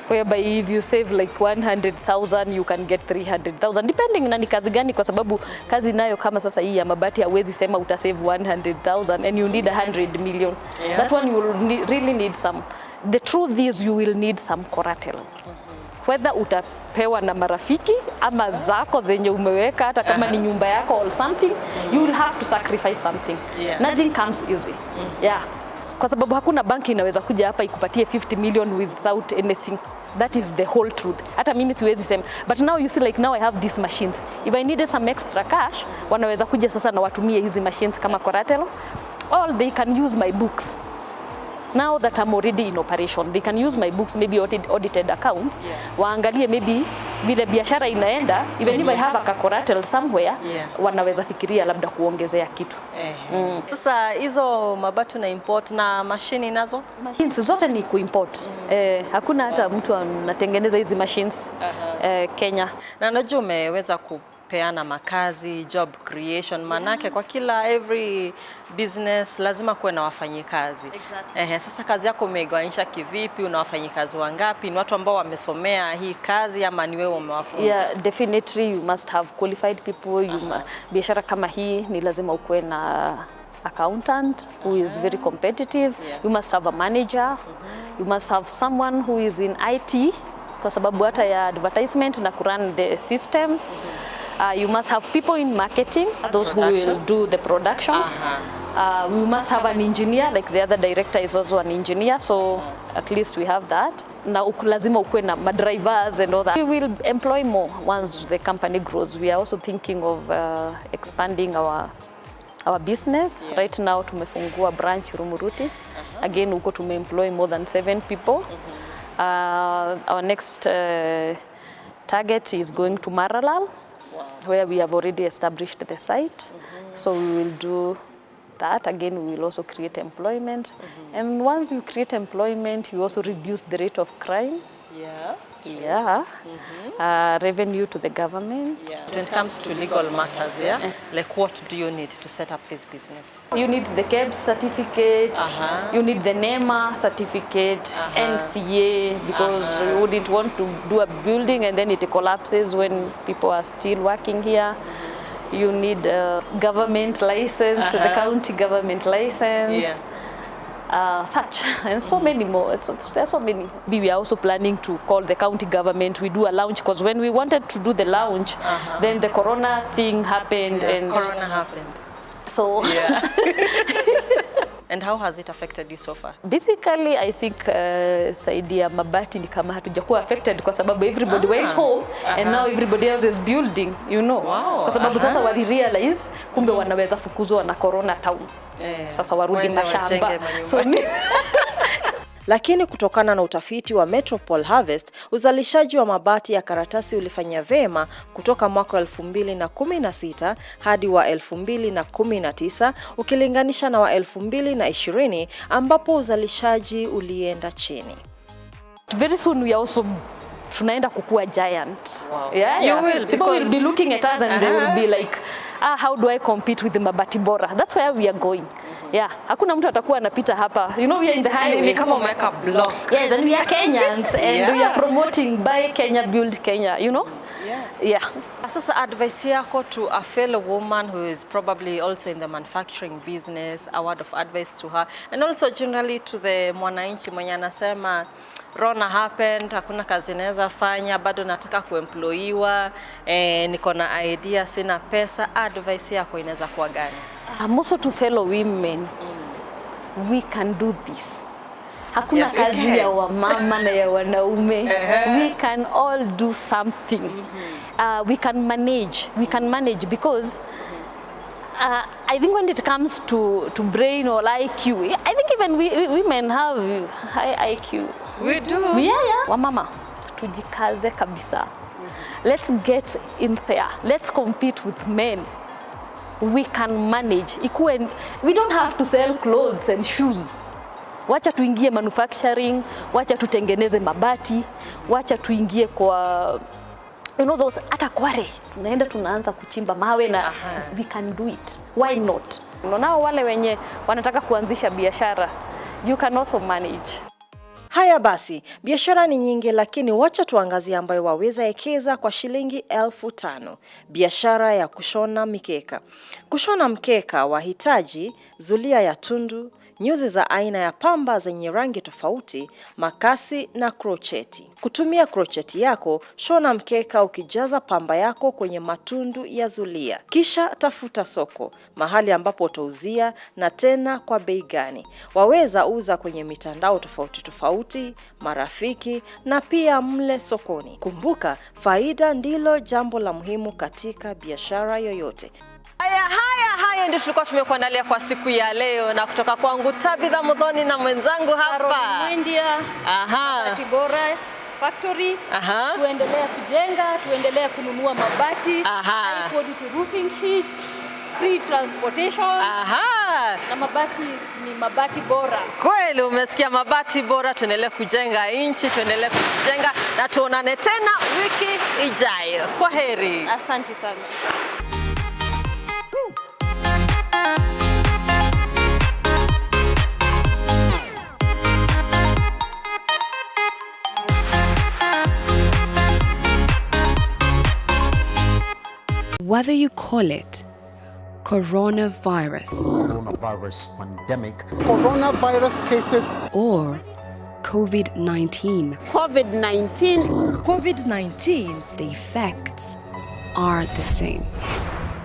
whereby if you save like 100,000 you can get 300,000 depending na ni kazi gani, kwa sababu kazi nayo kama sasa hii ya mabati hauwezi sema uta save 100,000 and you need 100 million. That one you will really need some. The truth is you will need some collateral. Whether utapewa na marafiki ama zako zenye umeweka hata kama ni nyumba yako or something, you will have to sacrifice something. Nothing comes easy. Kwa sababu hakuna banki inaweza kuja hapa ikupatie 50 million without anything. That is the whole truth. Hata mimi siwezi sema. But now you see like now I have these machines. If I needed some extra cash, wanaweza kuja sasa na watumie hizi machines kama collateral, or they can use my books. Now that I'm already in operation, they can use my books, maybe audited accounts. Waangalie maybe vile biashara inaenda, even if I have a collateral somewhere, wanaweza fikiria labda kuongezea kitu. Sasa hizo mabati na import na machine nazo? Machines zote ni kuimport. Hakuna hata mtu anatengeneza hizi machines Kenya. Na najua umeweza kupeana makazi, job creation, manake kwa kila every business lazima kuwe na wafanyikazi. Sasa kazi yako umegawanyisha kivipi? Una wafanyikazi wangapi? Ni watu ambao wamesomea hii kazi ama ni wewe umewafunza? Yeah, definitely you must have qualified people. Biashara kama hii ni lazima ukuwe na accountant who is very competitive. You must have a manager. You must have someone who is in IT kwa sababu hata ya advertisement na kurun the system. You must have people in marketing, those who will do the production. We must have an engineer, like the other director is also an engineer, so at least we have that. Na lazima ukuwe na drivers and all that. We will employ more once the company grows. We are also thinking of expanding our business. Right now tumefungua branch Rumuruti. Again, uko tumeemploy more than 7 people. Our next target is going to Maralal, where we have already established the site. So we will do that. Again, we will also create employment. And once you create employment, you also reduce the rate of crime. Revenue to the government. When it comes to legal matters, like what do you need to set up this business? You need the KEBS certificate, you need the NEMA certificate, NCA, because you wouldn't want to do a building and then it collapses when people are still working here. You need a government license, the county government license. Such and so many more. There's so many. We are also planning to call the county government. We do a launch because when we wanted to do the launch, then the corona thing happened. And corona happened. So. And how has it affected you so far? Basically, I think saidi ya mabati ni kama hatujakuwa affected kwa sababu everybody went home and now everybody else is building, you know. Kwa sababu sasa wali realize kumbe wanaweza fukuzwa na corona town. Sasa warudi mashamba. Lakini kutokana na utafiti wa Metropol Harvest, uzalishaji wa mabati ya karatasi ulifanya vema kutoka mwaka 2016 hadi wa 2019 ukilinganisha na wa 2020 ambapo uzalishaji ulienda chini. Very soon we are also tunaenda kukua giant. Wow. Yeah, You will, people will because- be looking at us and they will be like, how do I compete with the Mabati Bora? That's where we are going. Yeah, hakuna mtu atakuwa anapita hapa. You know, we are in the highway. Ni kama umeweka block. Yes, and we are Kenyans and we are Yeah. promoting Buy Kenya, Build Kenya, you know? Yeah. Sasa advice yako to a fellow woman who is probably also in the manufacturing business, a word of advice to her, and also generally to the mwananchi mwenye anasema Rona happened, hakuna kazi naweza fanya, bado nataka kuemployiwa, niko na idea, sina pesa. Advice yako inaweza kuwa gani? Also to fellow women, we can do this. Hakuna Yes, we kazi can. ya wamama na ya wanaume. We can all do something. We can manage because I think when it comes to brain or IQ, I think even women have high IQ. We do. Yeah. Wamama, tujikaze kabisa. Let's get in there. Let's compete with men. We can manage. We don't have to sell clothes and shoes. Wacha tuingie manufacturing, wacha tutengeneze mabati, wacha tuingie kwa those hata kware. Tunaenda tunaanza kuchimba mawe na we can do it. Why not? Nao wale wenye wanataka kuanzisha biashara, you can also manage. Haya basi, biashara ni nyingi, lakini wacha tuangazie ambayo waweza ekeza kwa shilingi 5,000. Biashara ya kushona mikeka. Kushona mkeka wahitaji zulia ya tundu, nyuzi za aina ya pamba zenye rangi tofauti, makasi na krocheti. Kutumia krocheti yako, shona mkeka ukijaza pamba yako kwenye matundu ya zulia. Kisha tafuta soko, mahali ambapo utauzia na tena kwa bei gani. Waweza uza kwenye mitandao tofauti, marafiki na pia mle sokoni. Kumbuka, faida ndilo jambo la muhimu katika biashara yoyote. Haya ndio tulikuwa tumekuandalia kwa siku ya leo, na kutoka kwangu Tabitha Mudhoni na mwenzangu hapa India, Mabati Bora Factory. Tuendelea kujenga, tuendelea kununua mabati, high quality roofing sheets, free transportation. Na mabati ni Mabati Bora. Kweli umesikia, Mabati Bora. Tuendelee kujenga nchi, tuendelee kujenga, na tuonane tena wiki ijayo. Kwaheri. Asante sana. Whether you call it coronavirus pandemic, coronavirus cases, or COVID-19, the effects are the same.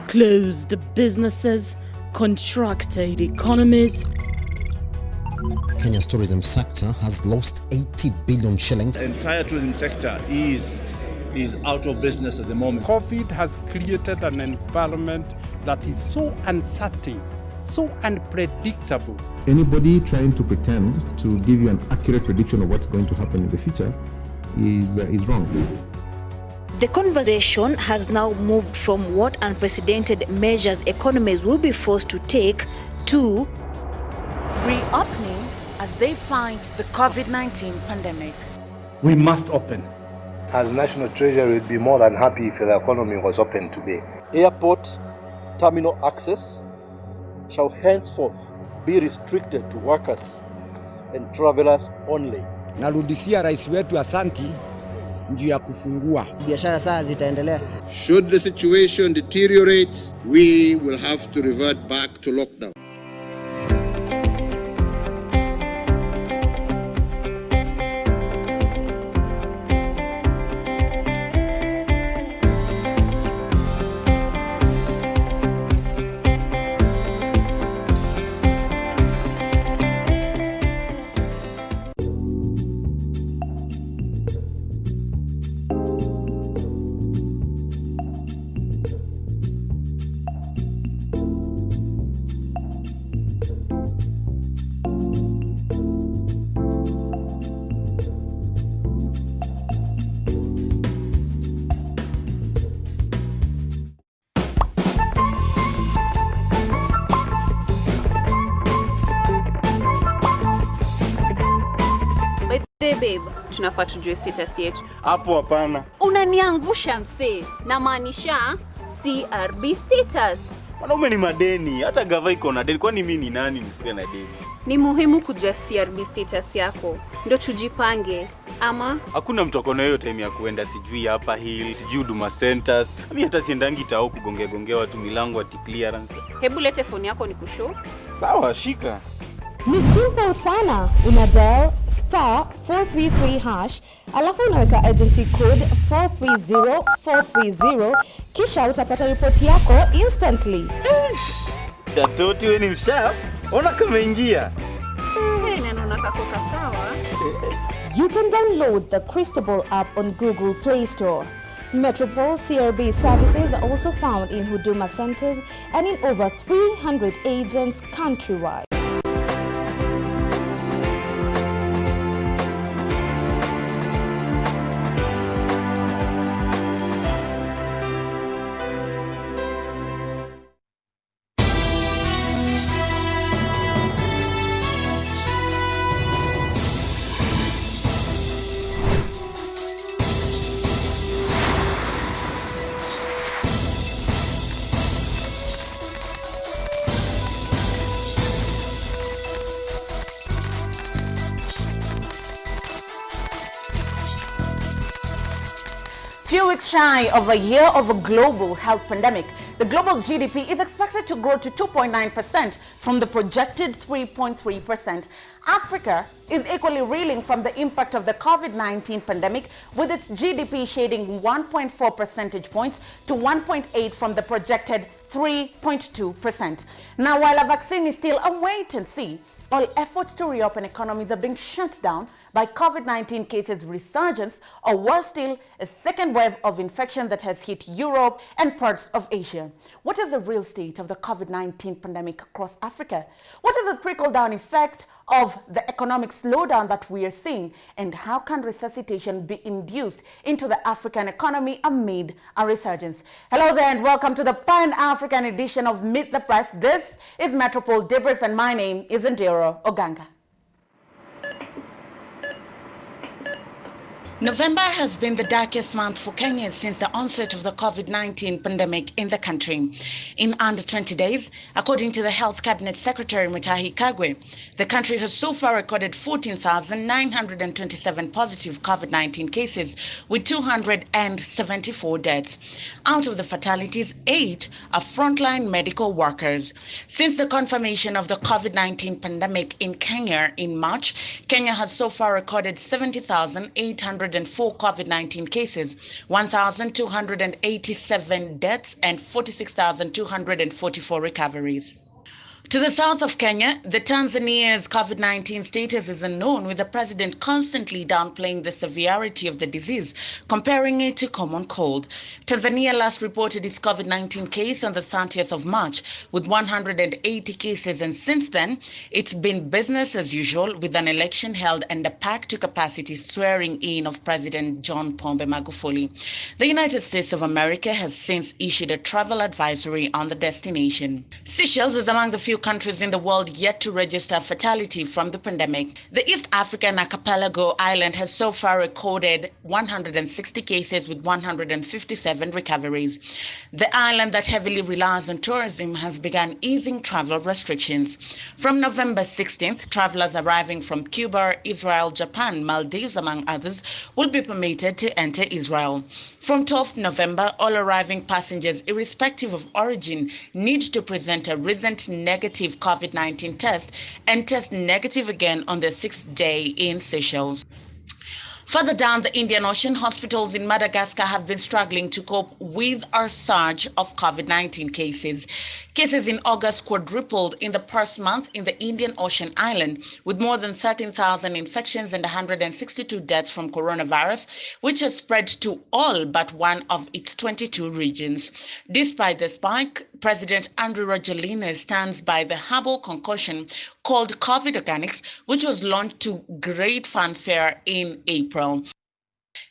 Closed businesses, contracted economies. Kenya's tourism sector has lost 80 billion shillings. The entire tourism sector is out of business at the moment. COVID has created an environment that is so uncertain, so unpredictable. Anybody trying to pretend to give you an accurate prediction of what's going to happen in the future is wrong. The conversation has now moved from what unprecedented measures economies will be forced to take to reopening as they fight the COVID-19 pandemic. We must open. As National Treasury, we'd be more than happy if the economy was open today. Airport terminal access shall henceforth be restricted to workers and travelers only. Narudishia rais wetu asanti njia ya kufungua. Biashara saa zitaendelea. Should the situation deteriorate, we will have to revert back to lockdown. babe, tunafaa tujue status yetu. Hapo hapana. Unaniangusha msee. Namaanisha CRB status. Wanaume ni madeni, hata gava iko na deni. Kwani mimi ni nani nisikuwe na deni? Ni muhimu kujua CRB status yako, ndio tujipange. Ama hakuna mtu akona hiyo time ya kuenda sijui hapa hill, sijui Huduma Centers. Mimi hata siendangi tao kugongea watu milango ati clearance. Hebu lete phone yako nikushow. Sawa, shika. Ni simple sana. Una dial *433# alafu unaweka agency code 430430 kisha utapata ripoti yako instantly. Tatoti wewe ni msharp. Ona kama ingia. Naona kakoka sawa. You can download the Cristobal app on Google Play Store. Metropol CRB services are also found in Huduma centers and in over 300 agents countrywide. Few weeks shy of a year of a global health pandemic, the global GDP is expected to grow to 2.9% from the projected 3.3%. Africa is equally reeling from the impact of the COVID-19 pandemic, with its GDP shading 1.4 percentage points to 1.8 from the projected 3.2%. Now, while a vaccine is still a wait and see, all efforts to reopen economies are being shut down by COVID-19 cases resurgence, or worse still, a second wave of infection that has hit Europe and parts of Asia. What is the real state of the COVID-19 pandemic across Africa? What is the trickle-down effect of the economic slowdown that we are seeing? And how can resuscitation be induced into the African economy amid a resurgence? Hello there and welcome to the Pan-African edition of Meet the Press. This is Metropol Debrief and my name is Ndero Oganga. November has been the darkest month for Kenya since the onset of the COVID-19 pandemic in the country. In under 20 days, according to the Health Cabinet Secretary Mutahi Kagwe, the country has so far recorded 14,927 positive COVID-19 cases with 274 deaths. Out of the fatalities, 8 are frontline medical workers. Since the confirmation of the COVID-19 pandemic in Kenya in March, Kenya has so far recorded 70,804 COVID-19 cases, 1,287 deaths, and 46,244 recoveries. To the south of Kenya, the Tanzania's COVID-19 status is unknown, with the president constantly downplaying the severity of the disease, comparing it to common cold. Tanzania last reported its COVID-19 case on the 30th of March with 180 cases, and since then, it's been business as usual, with an election held and a packed-to-capacity swearing in of President John Pombe Magufuli. The United States of America has since issued a travel advisory on the destination. Seychelles is among the few countries in the world yet to register fatality from the pandemic. The East African archipelago island has so far recorded 160 cases with 157 recoveries. The island that heavily relies on tourism has begun easing travel restrictions. From November 16th, travelers arriving from Cuba, Israel, Japan, Maldives, among others, will be permitted to enter Israel. From 12th November, all arriving passengers, irrespective of origin, need to present a recent negative COVID-19 test and test negative again on their 6th day in Seychelles. Further down the Indian Ocean, hospitals in Madagascar have been struggling to cope with a surge of COVID-19 cases. Cases in August quadrupled in the past month in the Indian Ocean island, with more than 13,000 infections and 162 deaths from coronavirus, which has spread to all but one of its 22 regions. Despite the spike, President Andry Rajoelina stands by the herbal concoction called COVID Organics, which was launched to great fanfare in April.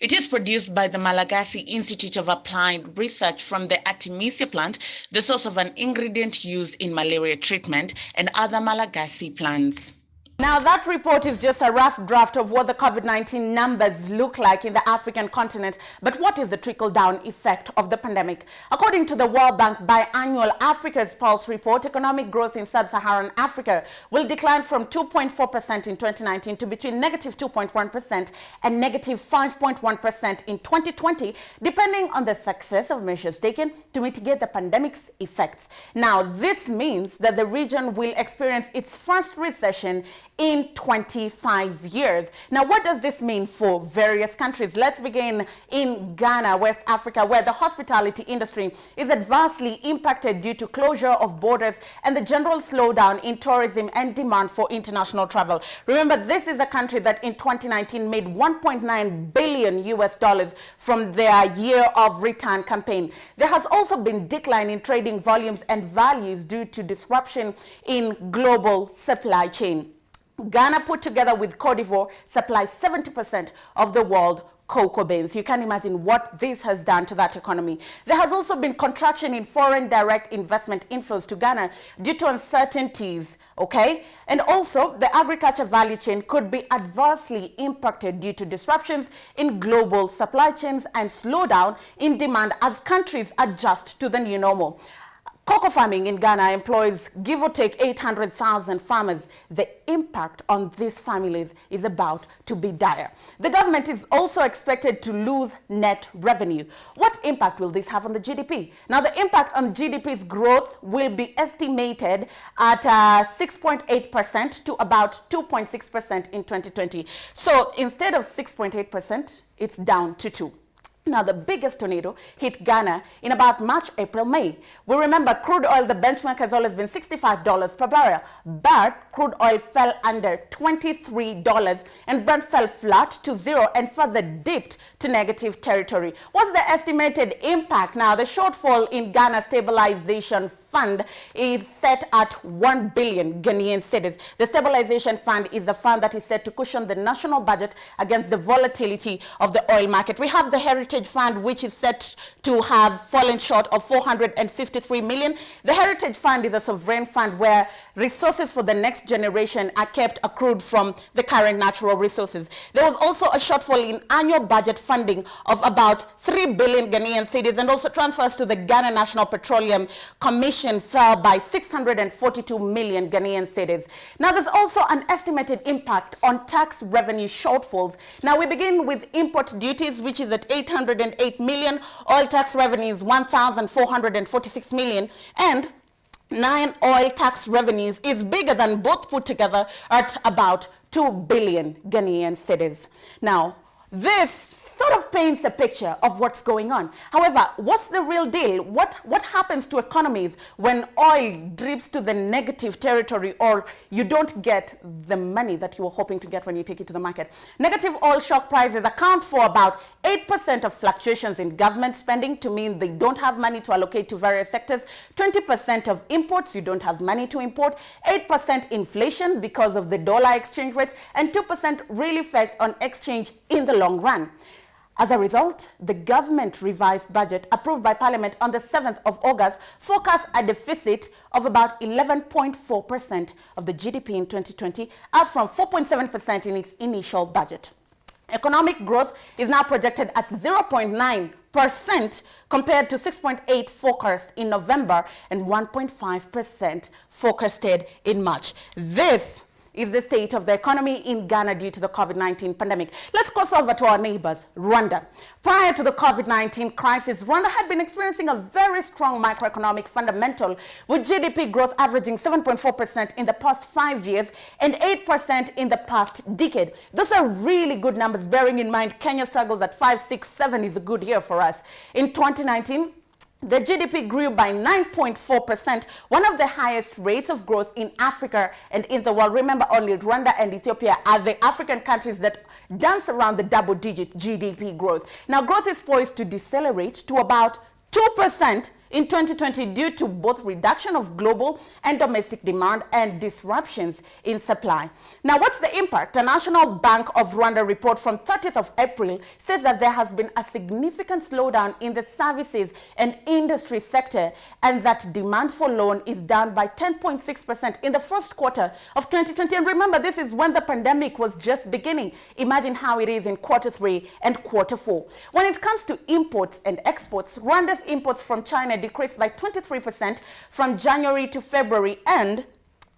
It is produced by the Malagasy Institute of Applied Research from the Artemisia plant, the source of an ingredient used in malaria treatment, and other Malagasy plants. Now, that report is just a rough draft of what the COVID-19 numbers look like in the African continent. But what is the trickle-down effect of the pandemic? According to the World Bank biannual Africa's Pulse report, economic growth in sub-Saharan Africa will decline from 2.4% in 2019 to between negative 2.1% and negative 5.1% in 2020, depending on the success of measures taken to mitigate the pandemic's effects. Now, this means that the region will experience its first recession in 25 years. Now, what does this mean for various countries? Let's begin in Ghana, West Africa, where the hospitality industry is adversely impacted due to closure of borders and the general slowdown in tourism and demand for international travel. Remember, this is a country that in 2019 made $1.9 billion from their year of return campaign. There has also been decline in trading volumes and values due to disruption in global supply chain. Ghana, put together with Cote d'Ivoire, supplies 70% of the world cocoa beans. You can imagine what this has done to that economy. There has also been contraction in foreign direct investment inflows to Ghana due to uncertainties, okay? And also, the agriculture value chain could be adversely impacted due to disruptions in global supply chains and slowdown in demand as countries adjust to the new normal. Cocoa farming in Ghana employs, give or take, 800,000 farmers. The impact on these families is about to be dire. The government is also expected to lose net revenue. What impact will this have on the GDP? Now, the impact on GDP's growth will be estimated at 6.8% to about 2.6% in 2020. So instead of 6.8%, it's down to 2%. Now, the biggest tornado hit Ghana in about March, April, May. We remember crude oil, the benchmark has always been $65 per barrel, but crude oil fell under $23 and Brent fell flat to zero and further dipped to negative territory. What's the estimated impact? Now, the shortfall in Ghana Stabilization Fund is set at 1 billion Ghanaian cedis. The Stabilization Fund is a fund that is set to cushion the national budget against the volatility of the oil market. We have the Heritage Fund, which is set to have fallen short of 453 million. The Heritage Fund is a sovereign fund where resources for the next generation are kept accrued from the current natural resources. There was also a shortfall in annual budget funding of about 3 billion Ghanaian cedis, and also transfers to the Ghana National Petroleum Commission fell by 642 million Ghanaian cedis. Now, there's also an estimated impact on tax revenue shortfalls. Now, we begin with import duties, which is at 808 million, oil tax revenues 1,446 million, and non-oil tax revenues is bigger than both put together at about 2 billion Ghanaian cedis. Now, this sort of paints a picture of what's going on. However, what's the real deal? What happens to economies when oil drips to the negative territory, or you don't get the money that you were hoping to get when you take it to the market? Negative oil shock prices account for about 8% of fluctuations in government spending, to mean they don't have money to allocate to various sectors. 20% of imports, you don't have money to import. 8% inflation because of the dollar exchange rates, and 2% real effect on exchange in the long run. As a result, the government revised budget approved by Parliament on the 7th of August forecasts a deficit of about 11.4% of the GDP in 2020, up from 4.7% in its initial budget. Economic growth is now projected at 0.9% compared to 6.8% forecast in November and 1.5% forecasted in March. This is the state of the economy in Ghana due to the COVID-19 pandemic. Let's cross over to our neighbors, Rwanda. Prior to the COVID-19 crisis, Rwanda had been experiencing a very strong macroeconomic fundamental, with GDP growth averaging 7.4% in the past 5 years and 8% in the past decade. Those are really good numbers, bearing in mind Kenya struggles at 5, 6, 7 is a good year for us. In 2019, the GDP grew by 9.4%, one of the highest rates of growth in Africa and in the world. Remember, only Rwanda and Ethiopia are the African countries that dance around the double-digit GDP growth. Now, growth is poised to decelerate to about 2% in 2020 due to both reduction of global and domestic demand and disruptions in supply. Now, what's the impact? The National Bank of Rwanda report from 30th of April says that there has been a significant slowdown in the services and industry sector, and that demand for loan is down by 10.6% in the first quarter of 2020. And remember, this is when the pandemic was just beginning. Imagine how it is in quarter 3 and quarter 4. When it comes to imports and exports, Rwanda's imports from China decreased by 23% from January to February and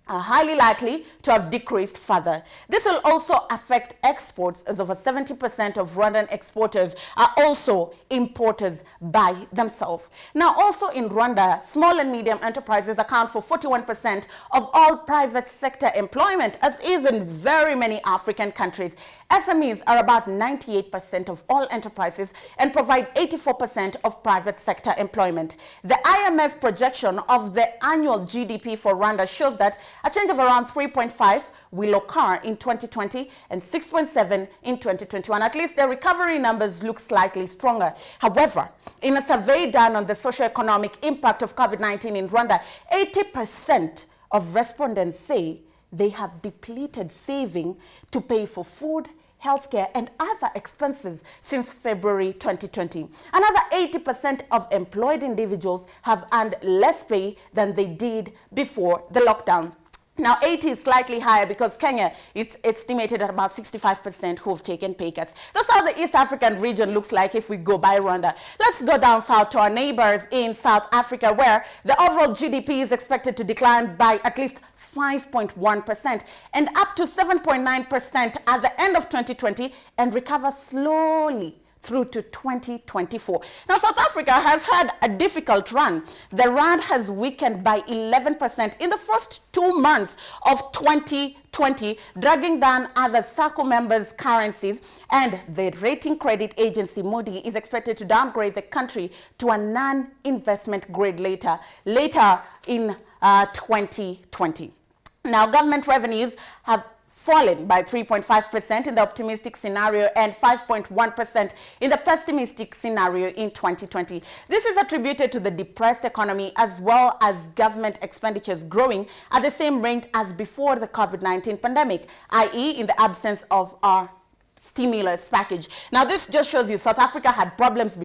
are highly likely to have decreased further. This will also affect exports, as over 70% of Rwandan exporters are also importers by themselves. Now, also in Rwanda, small and medium enterprises account for 41% of all private sector employment, as is in very many African countries. SMEs are about 98% of all enterprises and provide 84% of private sector employment. The IMF projection of the annual GDP for Rwanda shows that a change of around 3.5 will occur in 2020 and 6.7 in 2021. At least the recovery numbers look slightly stronger. However, in a survey done on the socioeconomic impact of COVID-19 in Rwanda, 80% of respondents say they have depleted saving to pay for food, healthcare, and other expenses since February 2020. Another 80% of employed individuals have earned less pay than they did before the lockdown. Now, 80 is slightly higher because Kenya is estimated at about 65% who have taken pay cuts. That's how the East African region looks like if we go by Rwanda. Let's go down south to our neighbors in South Africa, where the overall GDP is expected to decline by at least 5.1% and up to 7.9% at the end of 2020 and recover slowly through to 2024. Now, South Africa has had a difficult run. The rand has weakened by 11% in the first 2 months of 2020, dragging down other SACCO members' currencies, and the rating credit agency Moody is expected to downgrade the country to a non-investment grade later in 2020. Now, government revenues have fallen by 3.5% in the optimistic scenario and 5.1% in the pessimistic scenario in 2020. This is attributed to the depressed economy as well as government expenditures growing at the same rate as before the COVID-19 pandemic, i.e. in the absence of our stimulus package. Now, this just shows you South Africa had problems